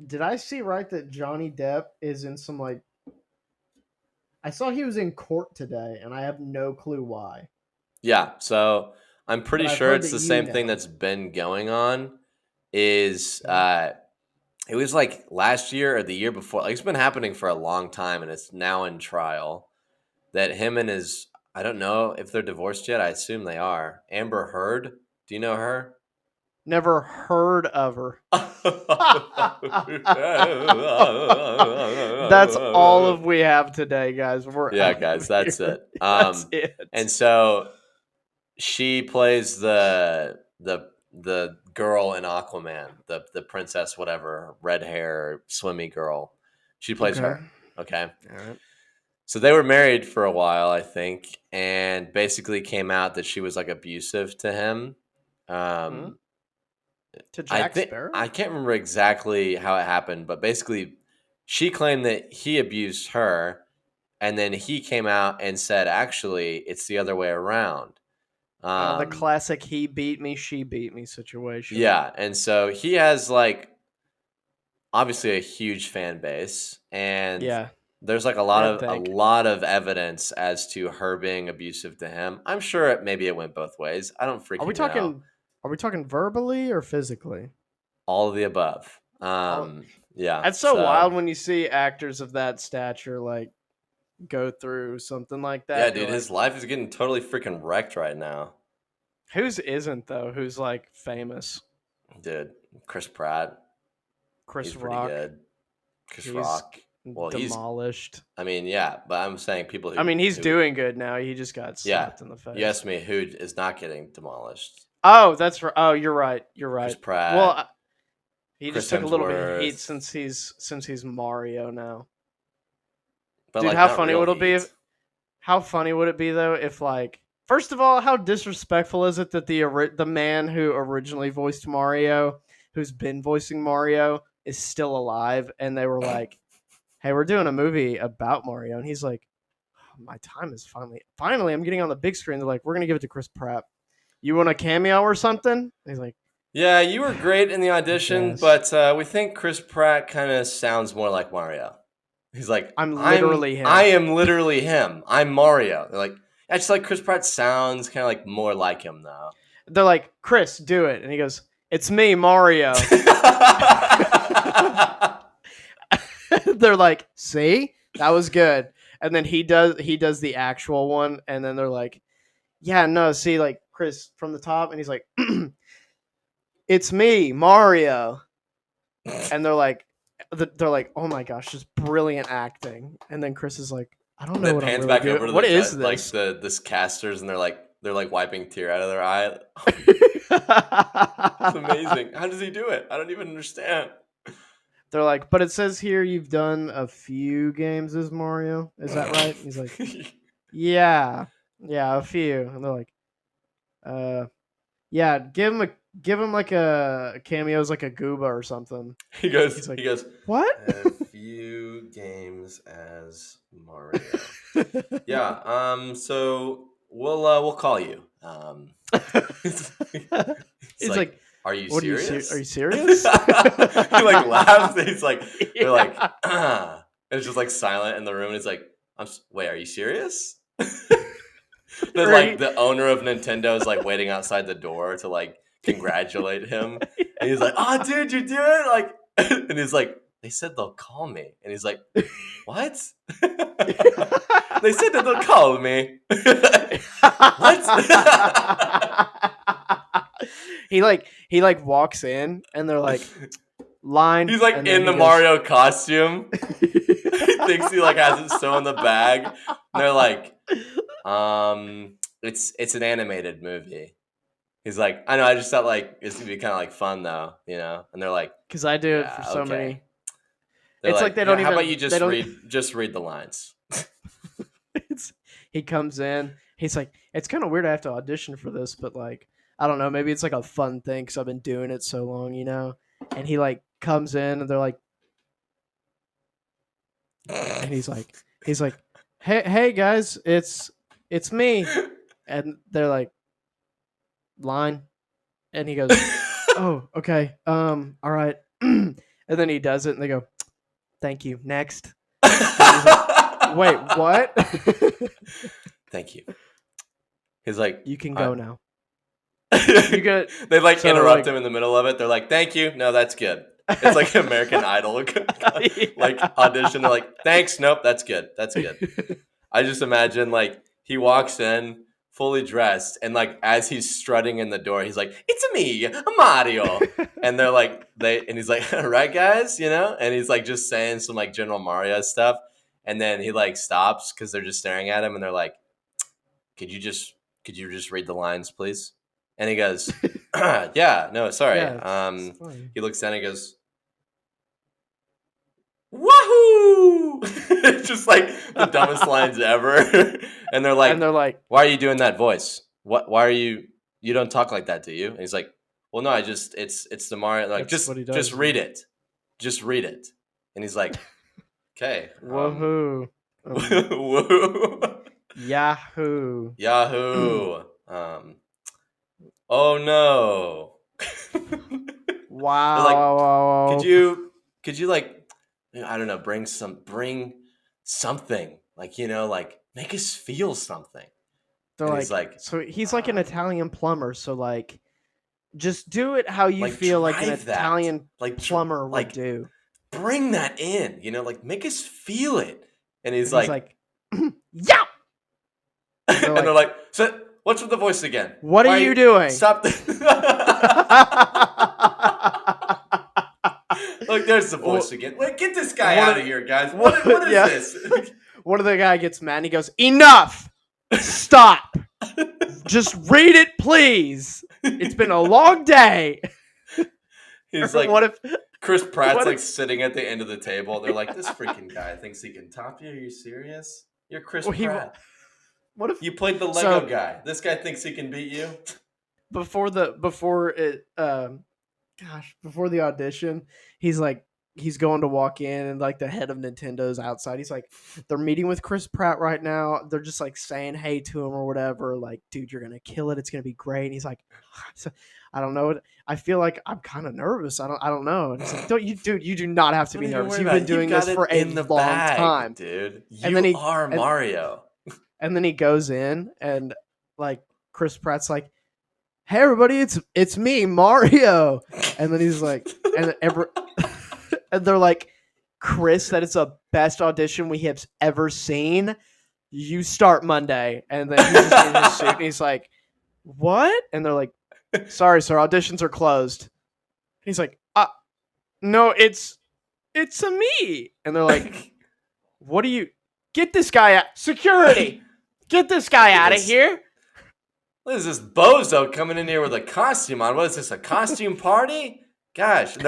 Did I see right that Johnny Depp is in some like? I saw he was in court today, and I have no clue why. Yeah, so I'm pretty But I've sure heard it's that the you same thing know. that's been going on. Is Okay. it was like last year or the year before? Like it's been happening for a long time, and it's now in trial. That him and his, I don't know if they're divorced yet. I assume they are. Amber Heard. Do you know her? Never heard of her. That's all of we have today, guys. We're Yeah, out guys, of that's here. it. That's it. And so she plays the girl in Aquaman, the princess, whatever, red hair, swimmy girl. She plays Okay. her. Okay. All right. So they were married for a while, I think, and basically came out that she was like abusive to him. Hmm? Um, To I Jack think Sparrow? I can't remember exactly how it happened, but basically, she claimed that he abused her, and then he came out and said, actually, it's the other way around. The Um, classic "he beat me, she beat me" situation. yeah, and so he has like obviously a huge fan base, and Yeah, there's like that'd a think. lot of evidence as to her being abusive to him. I'm sure maybe it went both ways. I don't Are we freaking know. talking? Are we talking verbally or physically? All of the above. All. Yeah. That's so So wild when you see actors of that stature like go through something like yeah, that. You're dude, like, his life is getting totally freaking wrecked right now, whose isn't though? Who's like famous? dude. Chris Pratt, he's Chris pretty Rock. good. Chris He's Rock. Well, he's. demolished. I mean, yeah, but I'm saying people I mean, he's who doing good now. He just got yeah. slapped in the You face. asked me who is not getting demolished. Oh, that's right. Oh, you're right. You're Chris right. Well, Pratt, he just Chris took a little bit of heat Hemsworth, since he's Mario now. but Dude, like how not funny real would it be? heat. How funny would it be though if like first of all, how disrespectful is it that the man who originally voiced Mario, who's been voicing Mario, is still alive, and they were like, "Hey, we're doing a movie about Mario," and he's like, oh, "My time is finally, I'm getting on the big screen." They're like, "We're gonna give it to Chris Pratt. You want a cameo or something?" And he's like, Yeah, you were great in the "I audition, guess." but we think Chris Pratt kind of sounds more like Mario. He's like, I'm literally I him. am literally him. I'm Mario. They're like, I just like Chris Pratt sounds kind of like more like him though. They're like, "Chris, do it," and he goes, "It's me, Mario." They're like, "See, that was good." And then he does the actual one, and then they're like, "Yeah, no, see, like Chris from the top," and he's like, "It's me, Mario," and they're like, "Oh my gosh, just brilliant acting." And then Chris is like, "I don't know That what I'm pans really back doing. over to What the is like this?" this casters, and they're like wiping tear out of their eye. It's amazing. How does he do it? I don't even understand. They're like, "But it says here you've done a few games as Mario. Is that right?" And he's like, "Yeah, yeah, a few." And they're like, "Uh, Yeah, give him like a cameo as like a Gooba or something. He goes. He's like, He goes. what? A few games as Mario. Yeah. So we'll call you. It's, it's He's like, are you what serious? are you serious? He like laughs. He's like, they're like, Yeah. ah. And it's just like silent in the room. And he's like, wait, are you serious? Then like the owner of Nintendo is like waiting outside the door to like congratulate him. And he's like, oh, dude, you're doing it. Like, and he's like, they said they'll call me. And he's like, what? They said that they'll call me. What? he like walks in and they're like, line. He's like in the Mario costume. He thinks he like has it sewn in the bag. And they're like, it's an animated movie. He's like, I know, I just thought like it's gonna be kind of like fun though, you know? And they're like, because I do it for so many. They're it's like they don't even. How about you just read the lines? He comes in. He's like, it's kind of weird I have to audition for this, but like, I don't know. Maybe it's like a fun thing because I've been doing it so long, you know. And he like comes in and they're like, and he's like, hey guys, it's me, and they're like, line, and he goes, oh okay, all right, and then he does it, and they go, thank you, next. Like, wait, what? Thank you. He's like, you can go now. You get. They like interrupt him in the middle of it. They're like, thank you. No, that's good. It's like American Idol like audition. They're like, thanks. Nope, that's good. That's good. I just imagine like he walks in fully dressed and like as he's strutting in the door, he's like, it's me, Mario. And they're like, and he's like, all right, guys, you know? And he's like just saying some like General Mario stuff. And then he like stops because they're just staring at him and they're like, could you just read the lines, please? And he goes, yeah, no, sorry. Yeah, he looks down and he goes, wahoo! Just like the dumbest lines ever. And they're like, why are you doing that voice? Why are you don't talk like that, do you? And he's like, well, no, it's the Mario. Like, just read it. Just read it. And he's like, okay. Woohoo. Woohoo. Yahoo. Oh no. Wow. Like, could you like, I don't know, bring something, like, you know, like make us feel something. They're like, so he's like an Italian plumber, so like just do it how you feel like an Italian plumber would do. Bring that in, you know, like make us feel it. And he's like, yeah. And they're like, so what's with the voice again? What are you doing? Stop. Look, there's the voice again. Wait, get this guy out of here, guys. What is this? One of the guy gets mad and he goes, enough. Stop. Just read it, please. It's been a long day. He's like, what if Chris Pratt's like sitting at the end of the table? They're like, this freaking guy thinks he can top you. Are you serious? You're Chris Pratt. What if you played the Lego guy? This guy thinks he can beat you. Before the audition, he's going to walk in and like the head of Nintendo's outside. He's like, they're meeting with Chris Pratt right now. They're just like saying hey to him or whatever. Like, dude, you're gonna kill it. It's gonna be great. And he's like, I don't know. I feel like I'm kind of nervous. I don't know. And it's like, you do not have to be nervous. You've been doing this for a long time, dude. You are Mario. And then he goes in and like Chris Pratt's like, hey everybody, it's me, Mario. And then he's like, and they're like, Chris, that is the best audition we have ever seen. You start Monday. And then he's just in his suit and he's like, what? And they're like, sorry, sir, auditions are closed. And he's like, no, it's a me. And they're like, what do you get this guy out? Security, get this guy out of here. What is this bozo coming in here with a costume on? What is this, a costume party? Gosh. And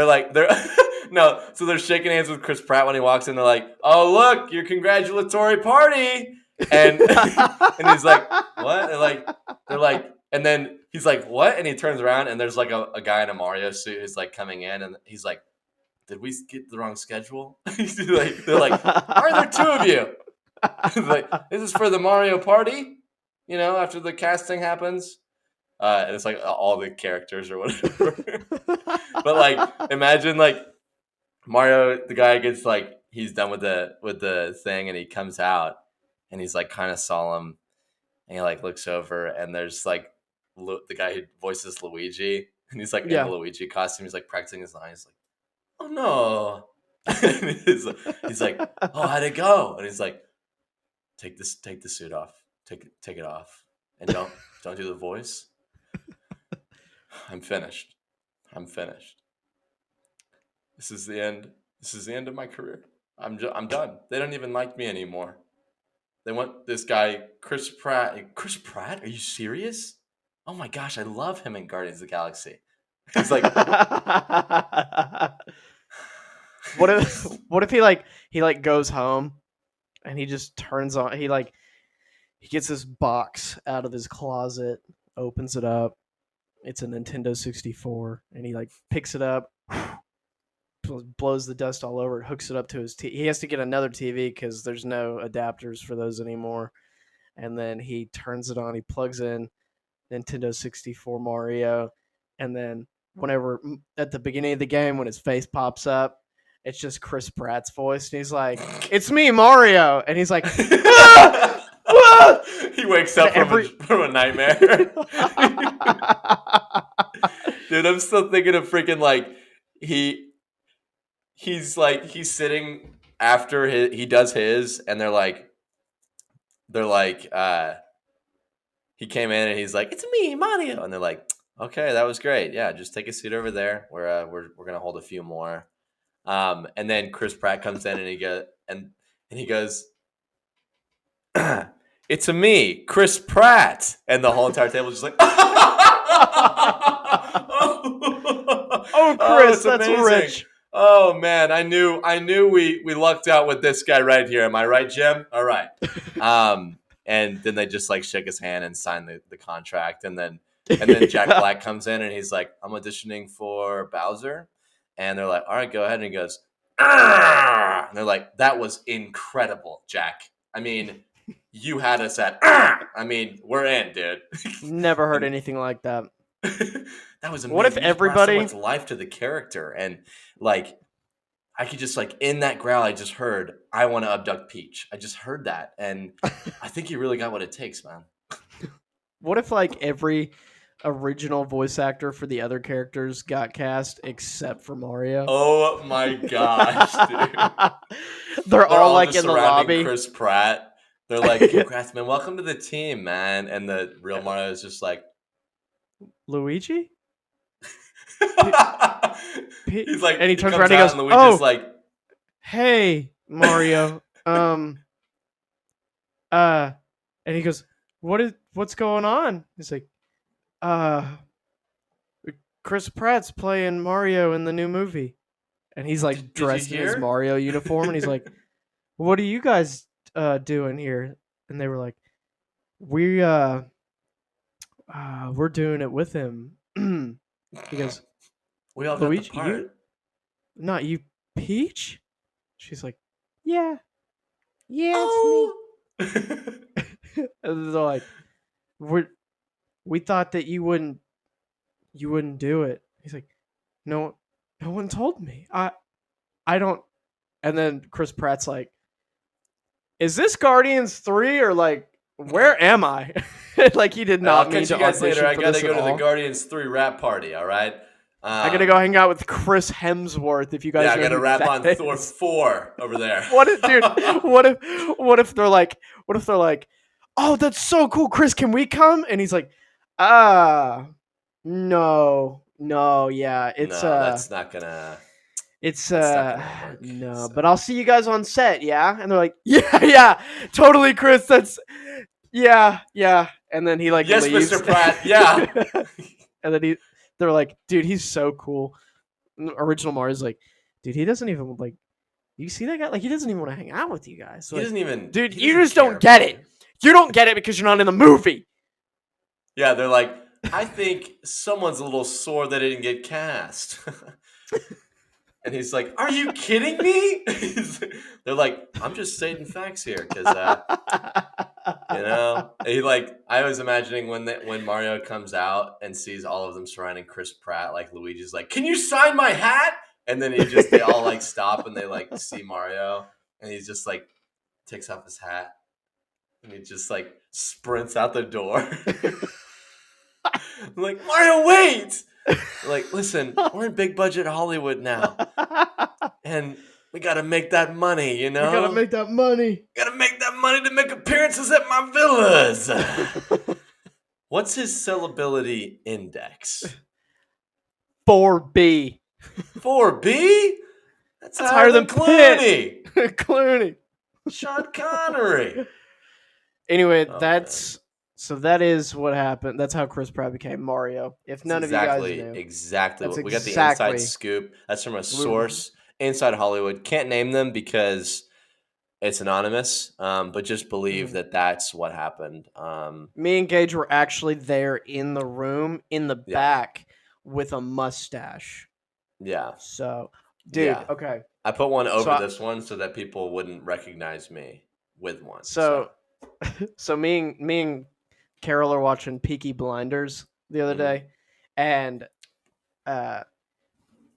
no, so they're shaking hands with Chris Pratt when he walks in. They're like, oh, look, your congratulatory party. And and he's like, what? And they're like, and then he's like, what? And he turns around and there's like a guy in a Mario suit who's like coming in and he's like, did we get the wrong schedule? They're like, why are there two of you? Like, this is for the Mario party, after the casting happens. And it's like all the characters or whatever. But like, imagine like Mario, the guy gets like, he's done with the thing and he comes out and he's like kind of solemn and he like looks over and there's like the guy who voices Luigi and he's like in the Luigi costume. He's like practicing his line. He's like, oh no. And he's like, oh, how'd it go? And he's like, take the suit off. Take it off. And don't do the voice. I'm finished. This is the end. This is the end of my career. I'm done. They don't even like me anymore. They want this guy, Chris Pratt. Chris Pratt? Are you serious? Oh my gosh, I love him in Guardians of the Galaxy. He's like, what if he goes home and he just turns on he gets this box out of his closet, opens it up. It's a Nintendo 64 and he picks it up, blows the dust all over it, hooks it up to his TV. He has to get another TV because there's no adapters for those anymore. And then he turns it on. He plugs in Nintendo 64 Mario. And then whenever at the beginning of the game, when his face pops up, it's just Chris Pratt's voice. And he's like, it's me, Mario. And he's like, ah! Ah! He wakes up from a nightmare. Dude, I'm still thinking of freaking he's sitting after he does his and they're like he came in and he's like, it's me, Mario, and they're like, okay, that was great, yeah, just take a seat over there, we're gonna hold a few more, and then Chris Pratt comes in and he goes it's a me, Chris Pratt, and the whole entire table is just like oh Chris, that's amazing. rich. Oh man, I knew we lucked out with this guy right here. Am I right, Jim? All right. And then they just shook his hand and signed the contract, and then Jack Black comes in and he's like, I'm auditioning for Bowser, and they're like, all right, go ahead, and he goes, Arr! And they're like, that was incredible, Jack. I mean, you had us at, Arr! I mean, we're in, dude. Never heard anything like that. That was amazing. What if everybody brought so much life to the character, and I could just in that growl I just heard, I want to abduct Peach. I just heard that, and I think you really got what it takes, man. What if every original voice actor for the other characters got cast except for Mario? Oh my gosh, dude. They're all just in the lobby. Chris Pratt. They're like, congrats, man. Welcome to the team, man. And the real Mario is just like, Luigi? He's like, and he turns around and he goes, and Luigi's like, hey, Mario. And he goes, what's going on? He's like, Chris Pratt's playing Mario in the new movie. And he's dressed in his Mario uniform, and he's like, what are you guys doing here? And they were like, we're doing it with him. He goes, we all got Luigi, the part. Not you, Peach? She's like, yeah, it's me. And they're like, we thought that you wouldn't do it. He's like, no one told me. I don't. And then Chris Pratt's like, is this Guardians 3 or where am I? He did not mean to audition later. I gotta go to the Guardians 3 rap party. All right. I gotta go hang out with Chris Hemsworth. If you guys, I gotta rap on Thor 4 over there. What if they're like, oh, that's so cool, Chris. Can we come? And he's like, no, yeah, it's that's not gonna. It's no, but I'll see you guys on set, yeah? And they're like, yeah, totally, Chris. That's yeah. And then he yes, leaves. Mr. Pratt, yeah. And then they're like, dude, he's so cool. And the original Mario's like, dude, he doesn't even you see that guy? He doesn't even want to hang out with you guys. He doesn't even. Dude, you just don't get it. You don't get it because you're not in the movie. Yeah, they're like, I think someone's a little sore they didn't get cast. And he's like, "Are you kidding me?" They're like, "I'm just stating facts here, because he like I was imagining when Mario comes out and sees all of them surrounding Chris Pratt, like Luigi's like, "Can you sign my hat?" And then they all like stop and they like see Mario, and he's just like takes off his hat and he just like sprints out the door. I'm like, "Mario, wait!" Like, listen, we're in big budget Hollywood now, and we gotta make that money, We gotta make that money. Gotta make that money to make appearances at my villas. What's his sellability index? 4B. 4B? That's That's higher than Clooney. Clooney. Sean Connery. Anyway, Oh, that is what happened. That's how Chris Pratt became Mario. If none of you guys knew. Exactly. That's We got the inside scoop. That's from a source inside Hollywood. Can't name them because it's anonymous, but just believe that that's what happened. Me and Gage were actually there in the room in the back with a mustache. Yeah. So, dude, okay. I put one over this one so that people wouldn't recognize me with one. So me and Carol are watching Peaky Blinders the other day, and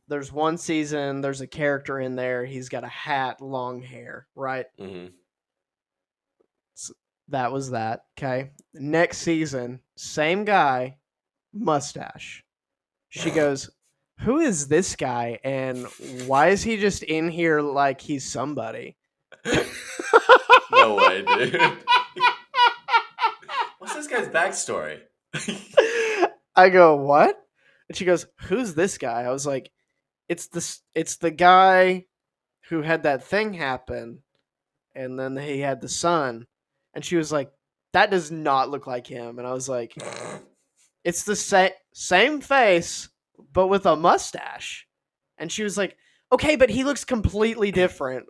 there's one season, there's a character in there, he's got a hat, long hair, right? Mm-hmm. So that was that. Okay. Next season, same guy, mustache. She goes, "Who is this guy, and why is he just in here like he's somebody?" No way, dude. What's this guy's backstory? I go, "What?" And she goes, "Who's this guy?" I was like, it's the guy who had that thing happen, and then he had the son." And she was like, "That does not look like him." And I was like, "It's the same face, but with a mustache." And she was like, "Okay, but he looks completely different."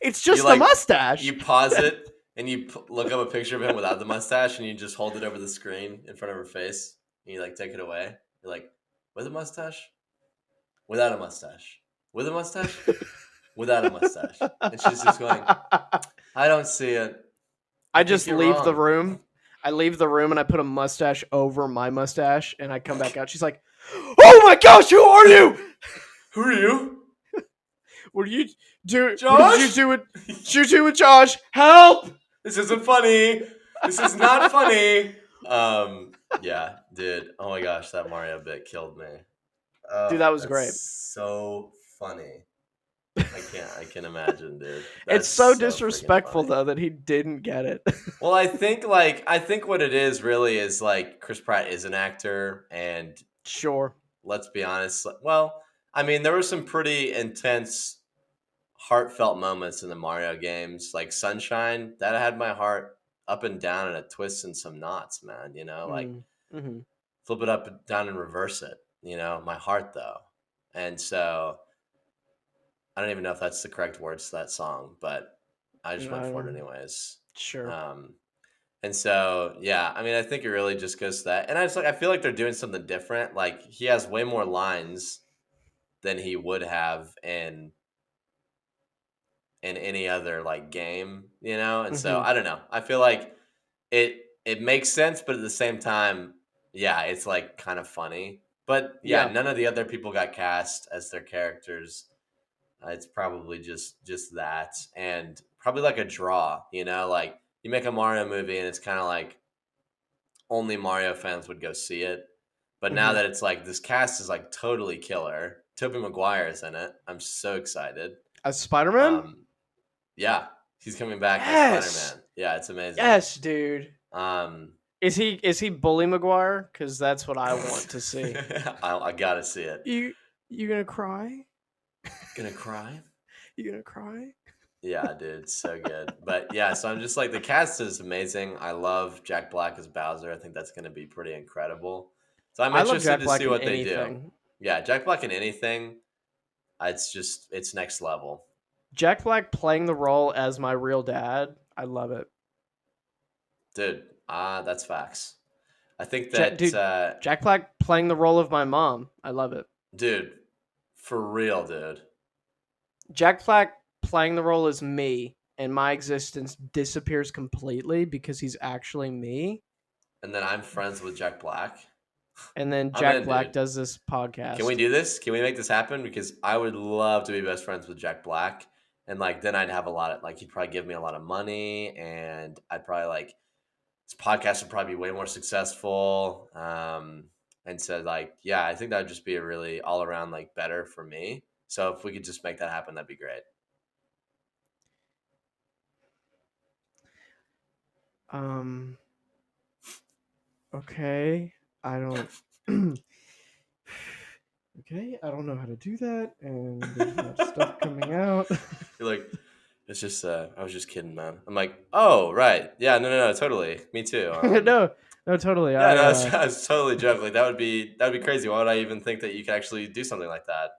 It's just a mustache. You pause it and you look up a picture of him without the mustache, and you just hold it over the screen in front of her face, and you like take it away. You're like, with a mustache, without a mustache, with a mustache, without a mustache, and she's just going, "I don't see it." I just leave the room. I leave the room and I put a mustache over my mustache, and I come back out. She's like, "Oh my gosh, who are you? Who are you? What do you do? Josh? What did you do with Josh? Help! This isn't funny. This is not funny." Yeah, dude. Oh my gosh, that Mario bit killed me. Dude, that was great. So funny. I can imagine, dude. It's so disrespectful though that he didn't get it. Well, I think what it is really is like Chris Pratt is an actor, and sure. Let's be honest. Well, I mean, there were some pretty intense, heartfelt moments in the Mario games, like Sunshine. That had my heart up and down in a twist and some knots, man. Like flip it up and down and reverse it. My heart though, and so I don't even know if that's the correct words to that song, but I just went for it anyways. Sure. And so, yeah, I mean, I think it really just goes to that. And I feel like they're doing something different. Like he has way more lines than he would have in any other like game, And so I don't know. I feel like it makes sense, but at the same time, yeah, it's like kind of funny. But yeah, none of the other people got cast as their characters. It's probably just that, and probably like a draw, like you make a Mario movie and it's kind of like only Mario fans would go see it. But now that it's like this cast is like totally killer. Tobey Maguire's in it. I'm so excited. As Spider-Man? Yeah, he's coming back as Spider-Man. Yeah, it's amazing. Yes, dude. Is he Bully Maguire? Because that's what I want to see. I gotta see it. You gonna cry? Gonna cry? You gonna cry? Yeah, dude, so good. But yeah, so I'm just like, the cast is amazing. I love Jack Black as Bowser. I think that's going to be pretty incredible. So I'm interested to see what they do. Yeah, Jack Black in anything. It's next level. Jack Black playing the role as my real dad. I love it. Dude, that's facts. I think Dude, that Jack Black playing the role of my mom. I love it. dude, for real, dude. Jack Black playing the role as me, and my existence disappears completely because he's actually me. And then I'm friends with Jack Black. And then I'm Jack in, Black dude. does this podcast. Can we do this? Can we make this happen? Because I would love to be best friends with Jack Black, and like then I'd have a lot of like he'd probably give me a lot of money, and I'd probably like this podcast would probably be way more successful. And so like yeah, I think that would just be a really all around like better for me. So if we could just make that happen, that'd be great. Okay. I don't. Okay, I don't know how to do that, and there's a lot of stuff coming out. You're like, it's just I was just kidding, man. I'm like, oh right, yeah, no, totally, me too. No, totally. Yeah, no, I was totally joking. Like that would be crazy. Why would I even think that you could actually do something like that?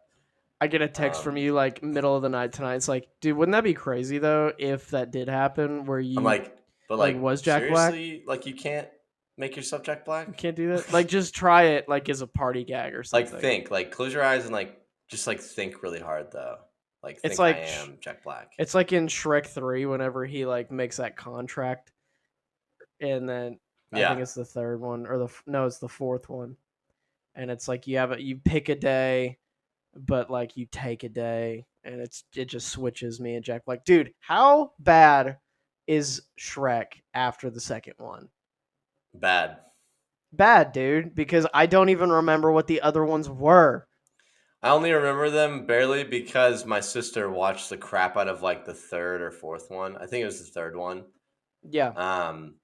I get a text from you like middle of the night tonight. It's like, dude, wouldn't that be crazy though if that did happen? Where I'm you like, but like like was Jack Black? seriously, like you can't make yourself Jack You Black. can't do that. Like, just try it like as a party gag or something. Like think, like close your eyes and like just like think really hard though. Like It's think I like am Jack Black. It's like in Shrek 3 whenever he like makes that contract, and then I think Yeah, it's the third one or no, it's the fourth one, and it's like you pick a day, but like you take a day, and it just switches me and Jack. Like, dude, how bad is Shrek after the second one? bad. Bad, dude, because I don't even remember what the other ones were. I only remember them barely because my sister watched the crap out of like the third or fourth one. I think it was the third one. Yeah, Um,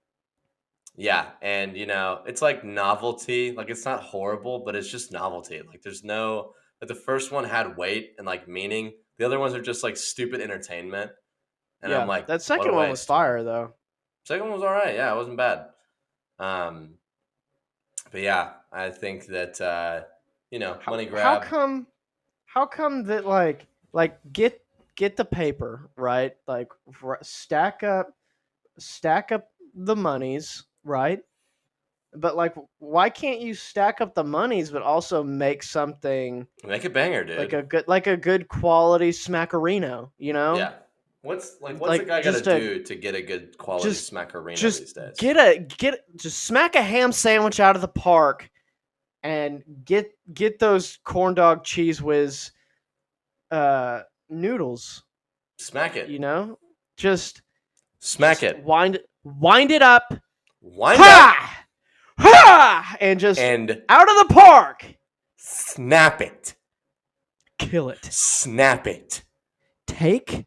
Yeah, and it's like novelty. Like it's not horrible, but it's just novelty. Like there's no like the first one had weight and like meaning. The other ones are just like stupid entertainment. And I'm yeah. like, That what a second one was waste, man. fire though. Second one was all right. Yeah, it wasn't bad. Um, but yeah, I think that How money how grab. come that get the paper, right? Like stack up the monies, right? But like why can't you stack up the monies but also make something Make a banger, like dude. a good quality smackerino, you know? Yeah. What's the Like guy got to do to get a good quality just smackerino just these days? just smack a ham sandwich out of the park and get those corn dog cheese whiz noodles, Smack you it. know? Just Smack it. wind it up. Wind up Ha! Ha! And just and out of the park. snap it. Kill it. Snap it. Take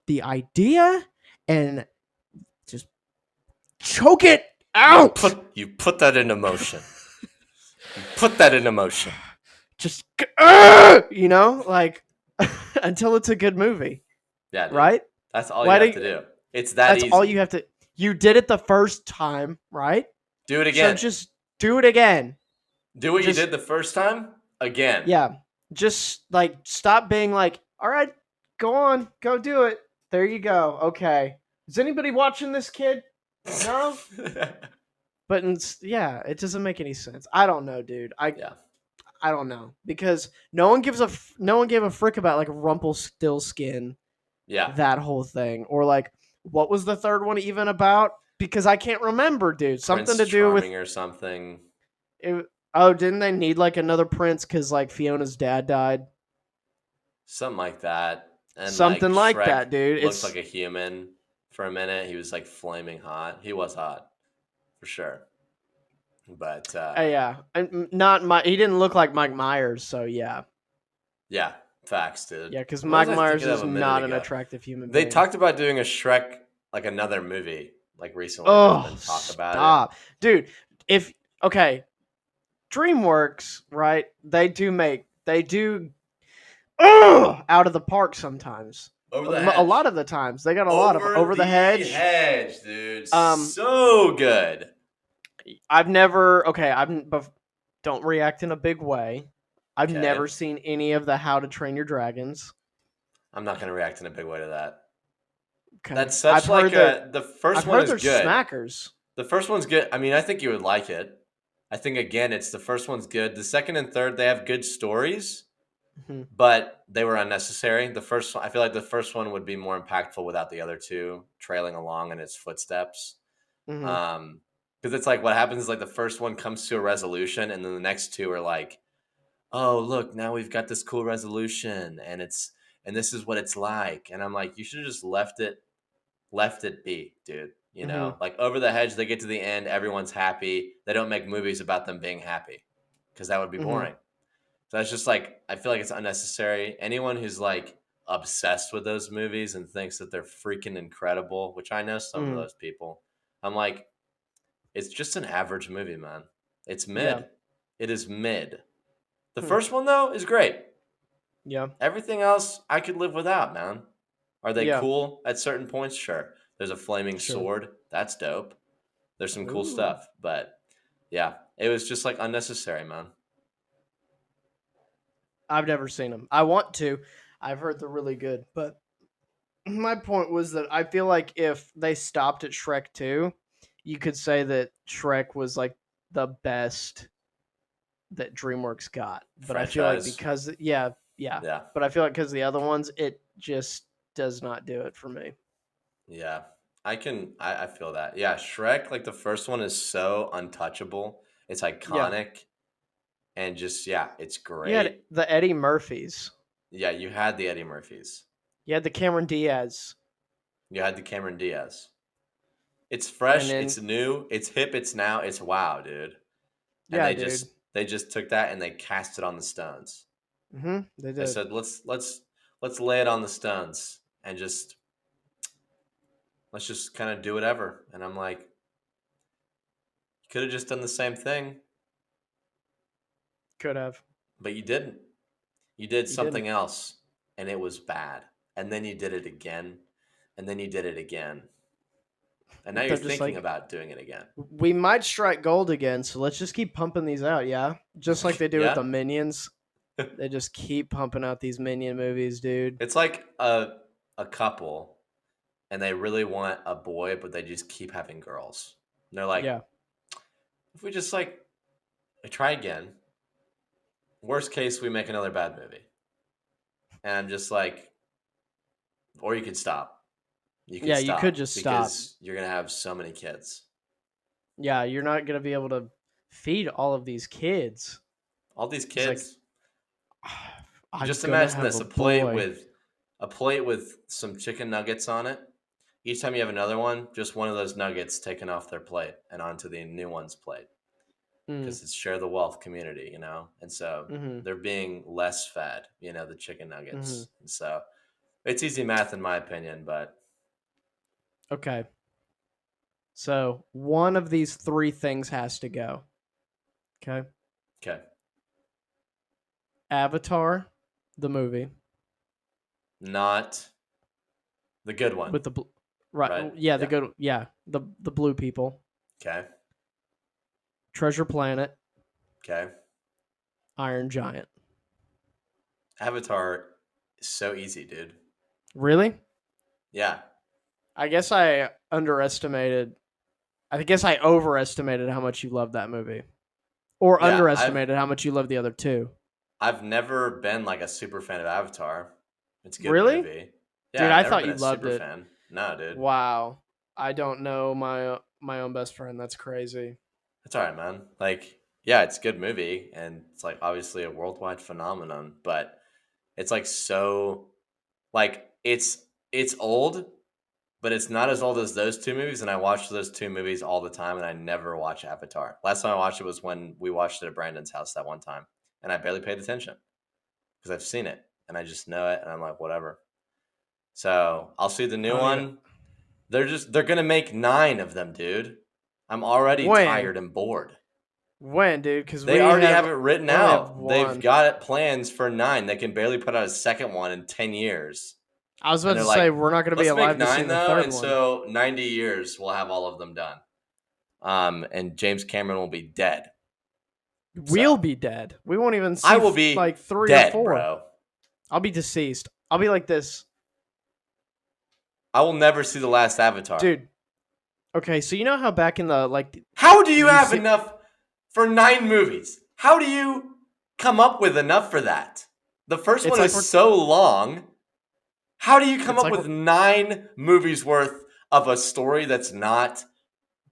the idea and just choke it out. You put that into motion. You put that into motion. Just like until it's a good movie, Yeah, dude. right? That's all Why you have do to do. It's that That's easy. all you have to. You did it the first time, right? Do it again. So just do it again. Do what just- you did the first time again. Yeah. Just like stop being like, all right, go on, go do it. There you go. Okay. Is anybody watching this, kid? No. But yeah, it doesn't make any sense. I don't know, dude. Yeah. I don't know because no one gave a frick about like Rumpelstiltskin, Yeah. that whole thing, or like what was the third one even about? Because I can't remember, dude. Something Prince to do with Charming or something. Oh, didn't they need like another prince because like Fiona's dad died? Something like that. And Something like Shrek that, dude. looked It's like a human for a minute. He was like flaming hot. He was hot. For sure. But yeah, he didn't look like Mike Myers, so yeah, yeah, facts, dude. yeah, because What Mike was I Myers thinking of is a minute not an ago? attractive human They being. talked about doing a Shrek, like another movie, like recently. Oh, There's been talk about stop, dude. DreamWorks, right? They do out of the park sometimes. it. Over the hedge. A lot of the times they got a lot of over the hedge. Dude. Um, So good. Don't react in a big way. I've Okay. never seen any of the How to Train Your Dragons. I'm not gonna react in a big way to that. Okay. That's such I've like heard the first I've one heard is they're good. smackers. The first one's good. I mean, I think you would like it. I think again, it's the first one's good. The second and third, they have good stories, Mhm. but they were unnecessary. The first one, I feel like the first one would be more impactful without the other two trailing along in its footsteps. Mhm. Because it's like what happens is like the first one comes to a resolution, and then the next two are like, oh look, now we've got this cool resolution, and this is what it's like. And I'm like, you should have just left it be, dude. You Mhm. know, like Over the Hedge, they get to the end, everyone's happy. They don't make movies about them being happy because that would be Mhm. boring. So it's just like I feel like it's unnecessary. Anyone who's like obsessed with those movies and thinks that they're freaking incredible, which I know some of Mhm. those people, I'm like, it's just an average movie, man. It's Yeah. mid. It is mid. The Hmm. first one though is great. Yeah. Everything else I could live without, man. Are they Yeah. cool at certain points? Sure. There's a flaming Sure. sword. That's dope. There's some cool Ooh. stuff, but yeah, it was just like unnecessary, man. I've never seen them. I want to. I've heard they're really good, but my point was that I feel like if they stopped at Shrek 2, you could say that Shrek was like the best that DreamWorks got. But I feel like Franchise. because yeah, yeah. Yeah. But I feel like because the other ones, it just does not do it for me. Yeah. I feel that. Yeah, Shrek, like the first one is so untouchable. It's Yeah. iconic and just yeah, it's You had great. the Eddie Murphys. Yeah, you had the Eddie Murphys. You had the Cameron Diaz. You had the Cameron Diaz. It's And fresh, then it's new, it's hip, it's now, it's wow, dude. And yeah, dude. they just took that and they cast it on the Stones. They They did. said, let's lay it on the Stones and let's just kind of do whatever. And I'm like, you could have just done the same thing, Could have. but you didn't. You did You didn't. something else and it was bad. And then you did it again. And then you did it again. And now you're They're just thinking like, about doing it again. we might strike gold again, so let's just keep pumping these out, yeah? Just like they do with the Yeah. Minions. They just keep pumping out these Minion movies, dude. It's like a couple and they really want a boy, but they just keep having girls. And they're like, Yeah. if we just like try again, worst case, we make another bad movie. And I'm just like, or you could stop. You could Yeah, you could stop just stop. because you're gonna have so many kids. Yeah, you're not going to be able to feed all of these kids. All these It's like, kids. I'm Just going to imagine have this: a boy. a plate with some chicken nuggets on it. Each time you have another one, just one of those nuggets taken off their plate and onto the new one's plate Mm, because it's share the wealth community, you know. And so mm-hmm, they're being less fed, you know, the chicken mm-hmm. nuggets. And so it's easy math in my opinion, but Okay. So one of these three things has to go. Okay. okay, Avatar, the movie not the good one, with the right, right? yeah, the Yeah. good, yeah, the blue people. Okay. Treasure Planet, Okay. Iron Giant. Avatar is so easy, dude. Really? Yeah. I guess I underestimated. I guess I overestimated how much you love that movie, or Yeah. underestimated how much you love the other two. I've never been like a super fan of Avatar. It's a good Really, movie. dude? Yeah, I've I never thought been you a loved super it. fan. No, dude. Wow. I don't know my own best friend. That's crazy. That's all right, man. Like, yeah, it's a good movie and it's like obviously a worldwide phenomenon, but it's like so like it's old, but it's not as old as those two movies and I watch those two movies all the time and I never watch Avatar. Last time I watched it was when we watched it at Brandon's house that one time and I barely paid attention because I've seen it and I just know it and I'm like whatever. So, I'll see the I new don't even. one. They're gonna make 9 of them, dude. I'm already When? tired and bored. When, dude? Because They we already have have it written we only have out. They've one. got plans for 9. They can barely put out a second one in 10 years. I was And about they're to say like, we're not going to be let's make alive to see 9 the though, third and one. so 90 years we'll have all of them done. And James Cameron will be dead. We'll So be dead. We won't even I see will be like 3 or dead, 4. bro. I'll be deceased. I'll be like this, I will never see the last Avatar. dude. Okay, so you know how back in the like How do you you have see enough for 9 movies. How do you come up with enough for that? The first It's one like is so long. How do you come It's up like with 9 movies worth of a story that's not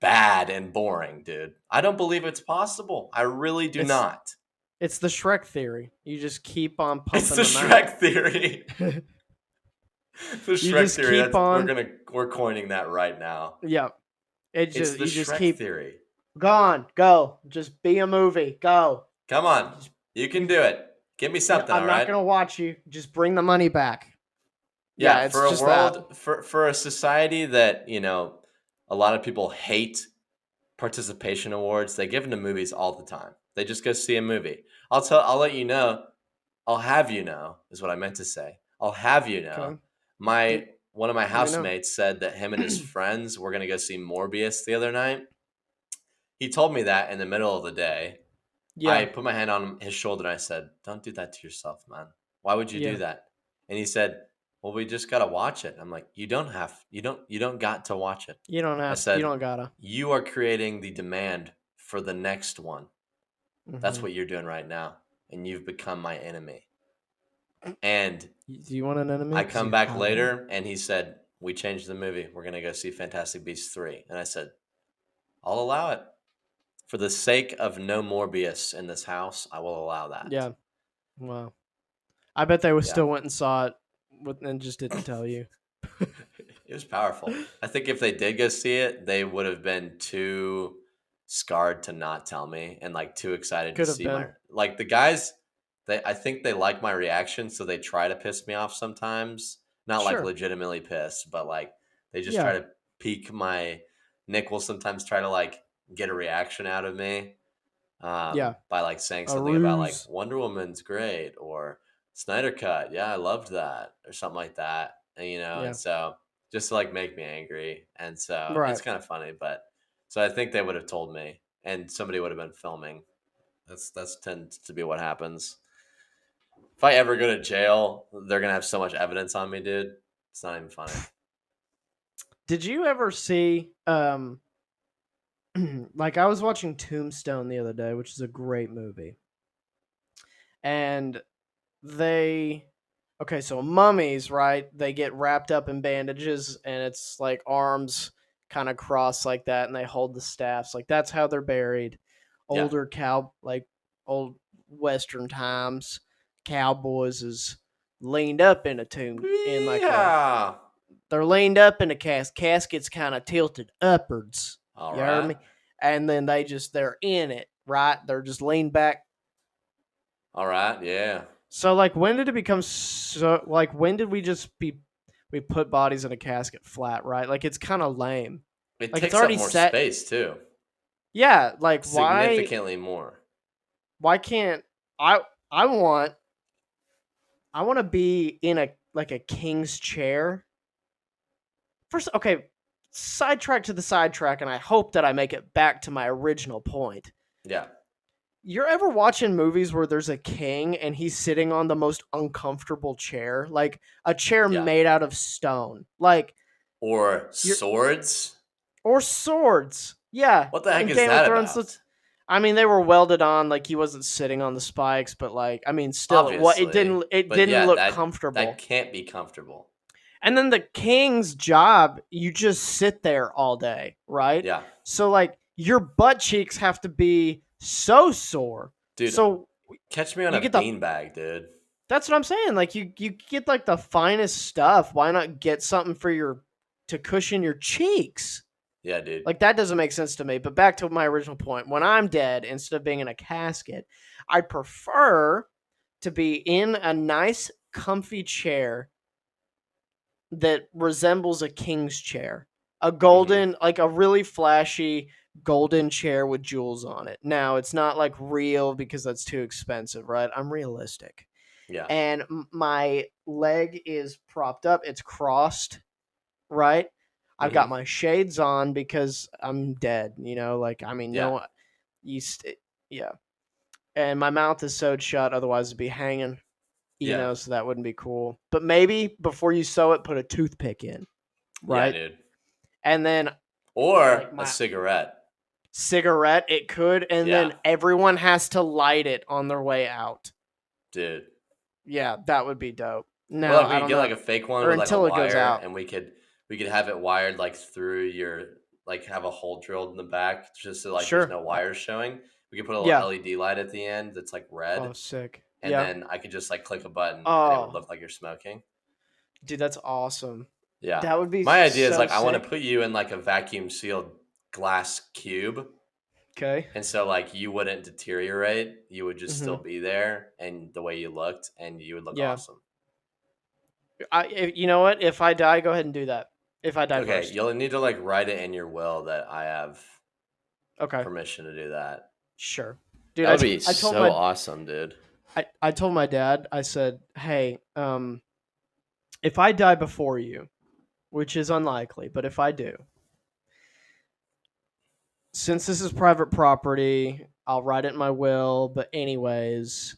bad and boring, dude? I don't believe it's possible. I really do it's not. it's the Shrek theory. You just keep on It's pumping the them out. Shrek theory. The You Shrek just theory. keep on. We're coining that right now. Yeah. It's the You just Shrek keep theory. gone. Go. Just be a movie. Go. Come on. Just, You can you do it. Give me something, I'm all not right? gonna watch you. Just bring the money back. Yeah, Yeah, for it's a just that. world for a society that, a lot of people hate participation awards, they give them to movies all the time. They just go see a movie. I'll let you know. I'll have you know is what I meant to say. I'll have you know. Okay. My You, one of my let me know. housemates said that him and his friends were going to go see Morbius the other night. He told me that in the middle of the day. I Yeah. put my hand on his shoulder and I said, "Don't do that to yourself, man. Why would you do Yeah. that?" And he said, "Well, we just got to watch it." I'm like, you don't got to watch it." You don't I have. You said, don't gotta. "You are creating the demand for the next one. That's Hmm. what you're doing right now, and you've become my enemy." And Do you want an enemy? I Because come you back have one. later and he said, "We changed the movie. We're going to go see Fantastic Beasts 3." And I said, "I'll allow it. For the sake of no Morbius in this house, I will allow that." Yeah. Wow. I bet they Yeah. still went and saw it, and just didn't tell you. It was powerful. I think if they did go see it, they would have been too scarred to not tell me and like too excited to Could have see been. the guys. I think they like my reaction, so they try to piss me off sometimes. Not like Sure. legitimately pissed, but like they just try Yeah. to pique my. Nick will sometimes try to like get a reaction out of me, Yeah. by like saying A something about like ruse. Wonder Woman's great or Snyder Cut. Yeah, I loved that or something like that. And Yeah. so just to like make me angry. And so it's Right. kind of funny, but so I think they would have told me and somebody would have been filming. That's tends to be what happens. If I ever go to jail, they're gonna have so much evidence on me, dude. It's not even funny. Did you ever see like I was watching Tombstone the other day, which is a great movie. And they okay, so mummies, right? They get wrapped up in bandages and it's like arms kind of crossed like that and they hold the staffs. Like that's how they're buried. Yeah. Older like old western times, cowboys is leaned up in a tomb in like a Yeah. they're leaned up in a casket's kind of tilted upwards. All You heard right. me? And then they're in it, right? They're just leaned back. All right. Yeah. So like when did it become so like when did we put bodies in a casket flat, right? Like it's kind of lame. It Like it's takes up already more set. space too. Yeah, like Significantly more. why can't I I want I want to be in a like a king's chair. First, okay, sidetrack to the sidetrack and I hope that I make it back to my original point. Yeah. You're ever watching movies where there's a king and he's sitting on the most uncomfortable chair, like a chair Yeah. made out of stone, like Or you're swords. or swords. Yeah, What the heck in is Game of that Thrones, about? I mean, they were welded on, like he wasn't sitting on the spikes, but like, I mean, still, Obviously. it But didn't yeah, look that comfortable. can't be comfortable. And then the king's job, you just sit there all day, right? Yeah. So like, your butt cheeks have to be so sore. Dude, So catch me on you a get the beanbag, dude. That's what I'm saying. Like you get like the finest stuff. Why not get something for your to cushion your cheeks? Yeah, dude. Like that doesn't make sense to me. But back to my original point. When I'm dead, instead of being in a casket, I prefer to be in a nice comfy chair that resembles a king's chair. A Mm-hmm. golden, like a really flashy golden chair with jewels on it. Now, it's not like real because that's too expensive, right? I'm realistic. Yeah. And my leg is propped up. It's crossed, right? I've got Mm-hmm. my shades on because I'm dead. Like I mean, no Yeah. one, yeah. And my mouth is sewed shut, otherwise it'd be hanging. Yeah. So that wouldn't be cool. But maybe before you sew it, put a toothpick in, Yeah, right? dude. And then Or like a my cigarette. cigarette, it could, and Yeah. then everyone has to light it on their way out. Dude. Yeah, that would be dope. No, Or like we I could don't get know. like a fake one Or with like a until it goes wire, out. and we could have it wired like through your like have a hole drilled in the back just so like there's Sure. no wires showing. We could put a little Yeah. LED light at the end that's like Oh, red, sick. and Yeah. then I could just like click a button and it would Oh, look like you're smoking. dude, that's awesome. Yeah. That would be My idea is so like I want to sick. put you in like a vacuum sealed glass cube. Okay. And so like you wouldn't deteriorate. You would just still Mm-hmm. be there and the way you looked and you would look Yeah. awesome. You know what? If I die, go ahead and do that. If I die Okay, first. you'll need to like write it in your will that I have Okay. permission to do that. Sure. Dude, That would be I told so awesome, dude. I told my dad, I said, "Hey, if I die before you, which is unlikely, but if I do, since this is private property, I'll write it in my will, but anyways,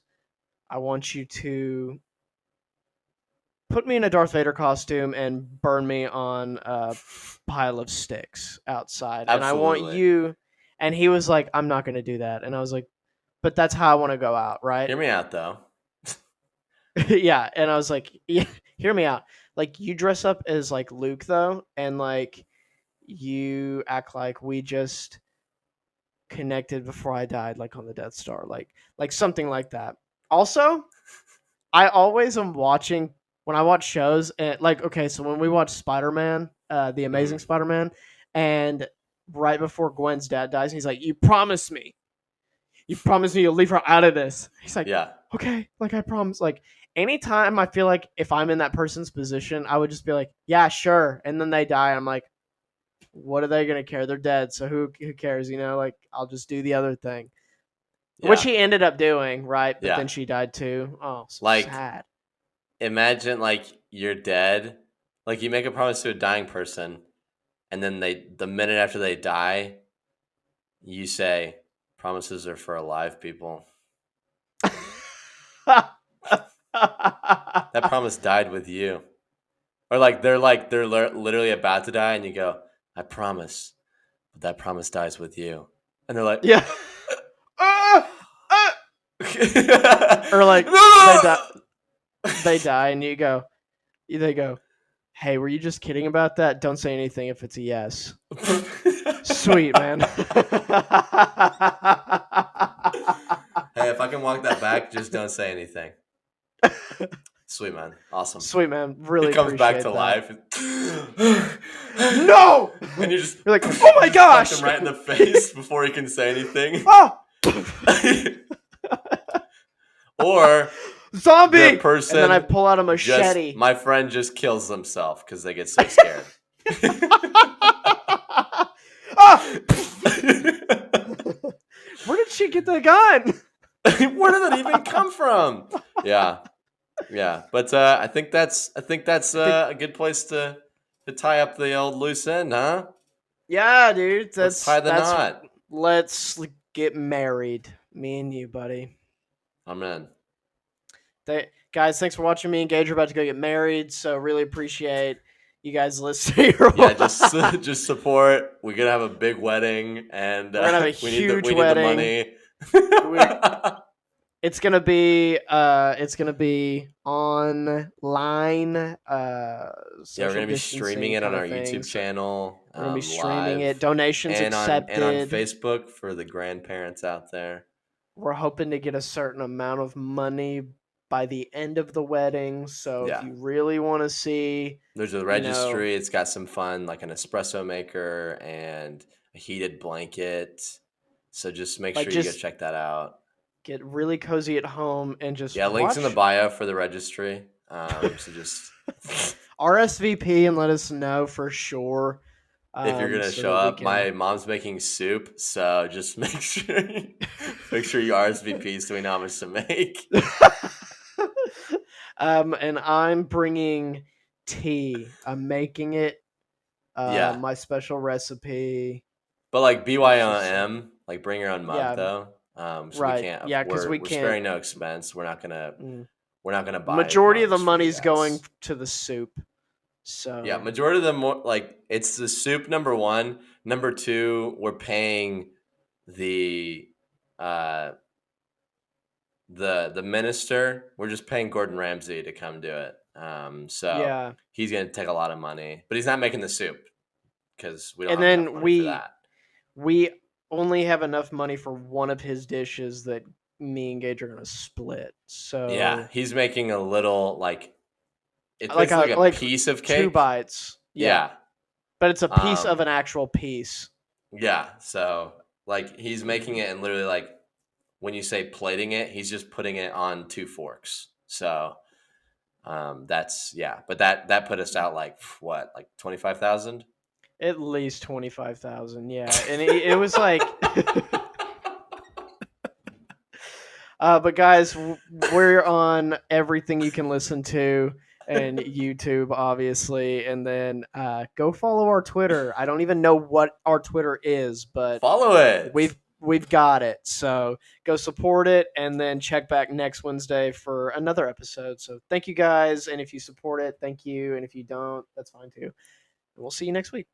I want you to put me in a Darth Vader costume and burn me on a pile of sticks outside. And I want Absolutely. you." And he was like, "I'm not going to do that." And I was like, "But that's how I want to go out, right?" Hear me out though. Yeah. And I was like, "Yeah, hear me out. Like, you dress up as like Luke, though, and like you act like we just connected before I died, like on the Death Star, like something like that." Also, I always am watching when I watch shows, and like, okay, so when we watch Spider-Man, the Amazing Mhm. Spider-Man, and right before Gwen's dad dies, he's like, you promised me you'll leave her out of this." He's like, Yeah. "Okay, like I promise." Like anytime I feel like if I'm in that person's position, I would just be like, "Yeah, sure," and then they die. I'm like, what are they gonna care? They're dead, so who cares? You know, like I'll just do the other thing, which Yeah. he ended up doing, right? But Yeah. then she died too. Oh, so Like sad. imagine like you're dead. Like you make a promise to a dying person and then the minute after they die, you say promises are for alive people. That promise died with you. Or like they're literally about to die, and you go, "I promise," but that promise dies with you, and they're like, Yeah. Or like they die, "No!" they die, and they go, "Hey, were you just kidding about that? Don't say anything if it's a yes." Sweet man. Hey, if I can walk that back, just don't say anything. Sweet man, awesome. Sweet man. He Really comes back to appreciate that. life, No. and you just You're like, oh my you just punch gosh. him right in the face before he can say anything. Oh. Or Zombie. the And then I person pull out a just machete. my friend just kills himself because they get so scared. Ah! Where did she get the gun? Where did that even come from? Yeah, yeah. But I think that's a good place to tie up the old loose end, huh? Yeah, dude. Let's tie the That's knot. let's get married. Me and you, buddy. Amen. Guys, thanks for watching. Me and Gage are about to go get married, so really appreciate you guys listening. Yeah, just support. We're gonna have a big wedding, and We're gonna have a we need the huge wedding. money. It's gonna be online. Yeah, we're Social gonna be streaming distancing it on kind our of thing. YouTube So channel, we're gonna be streaming live, it. Donations and on accepted. Facebook for the grandparents out there. We're hoping to get a certain amount of money by the end of the wedding. So if Yeah. you really want to see, There's a registry. It's got some fun, like an espresso maker and a heated blanket. So just make like sure you go just check that out. get really cozy at home and just Yeah, links in the watch bio for the registry. So just RSVP and let us know for sure. if you're gonna So show that we up, can. my mom's making soup, so just make sure you RSVP so we know how much to make. And I'm bringing tea. I'm making it. Yeah, My special recipe. but like BYOM, like bring your own mug Yeah, though. So we right. can't. Yeah, because we We're can't. sparing no expense. We're not gonna buy Majority of the mugs for you money's going guys. to the soup. So Yeah, majority of them like it's the soup. Number one, number two, we're paying the uh, the minister, we're just paying Gordon Ramsay to come do it. So Yeah. he's gonna take a lot of money, but he's not making the soup because we don't And have enough then money for that. we only have enough money for one of his dishes that me and Gage are gonna split. Yeah, So he's making a little like it's like basically a like a like piece of 2 cake. bites. Yeah. Yeah. But it's a piece of Um an actual piece. yeah, so like he's making Mhm. it and literally like when you say plating it, he's just putting it on 2 forks. So that's yeah, but that put us out like what, like 25,000? At least 25,000. Yeah. And it was like but guys, we're on everything you can listen to and YouTube, obviously. And then go follow our Twitter. I don't even know what our Twitter is, but Follow it. we've got it. So go support it, and then check back next Wednesday for another episode. So thank you guys, and if you support it, thank you, and if you don't, that's fine too. And we'll see you next week.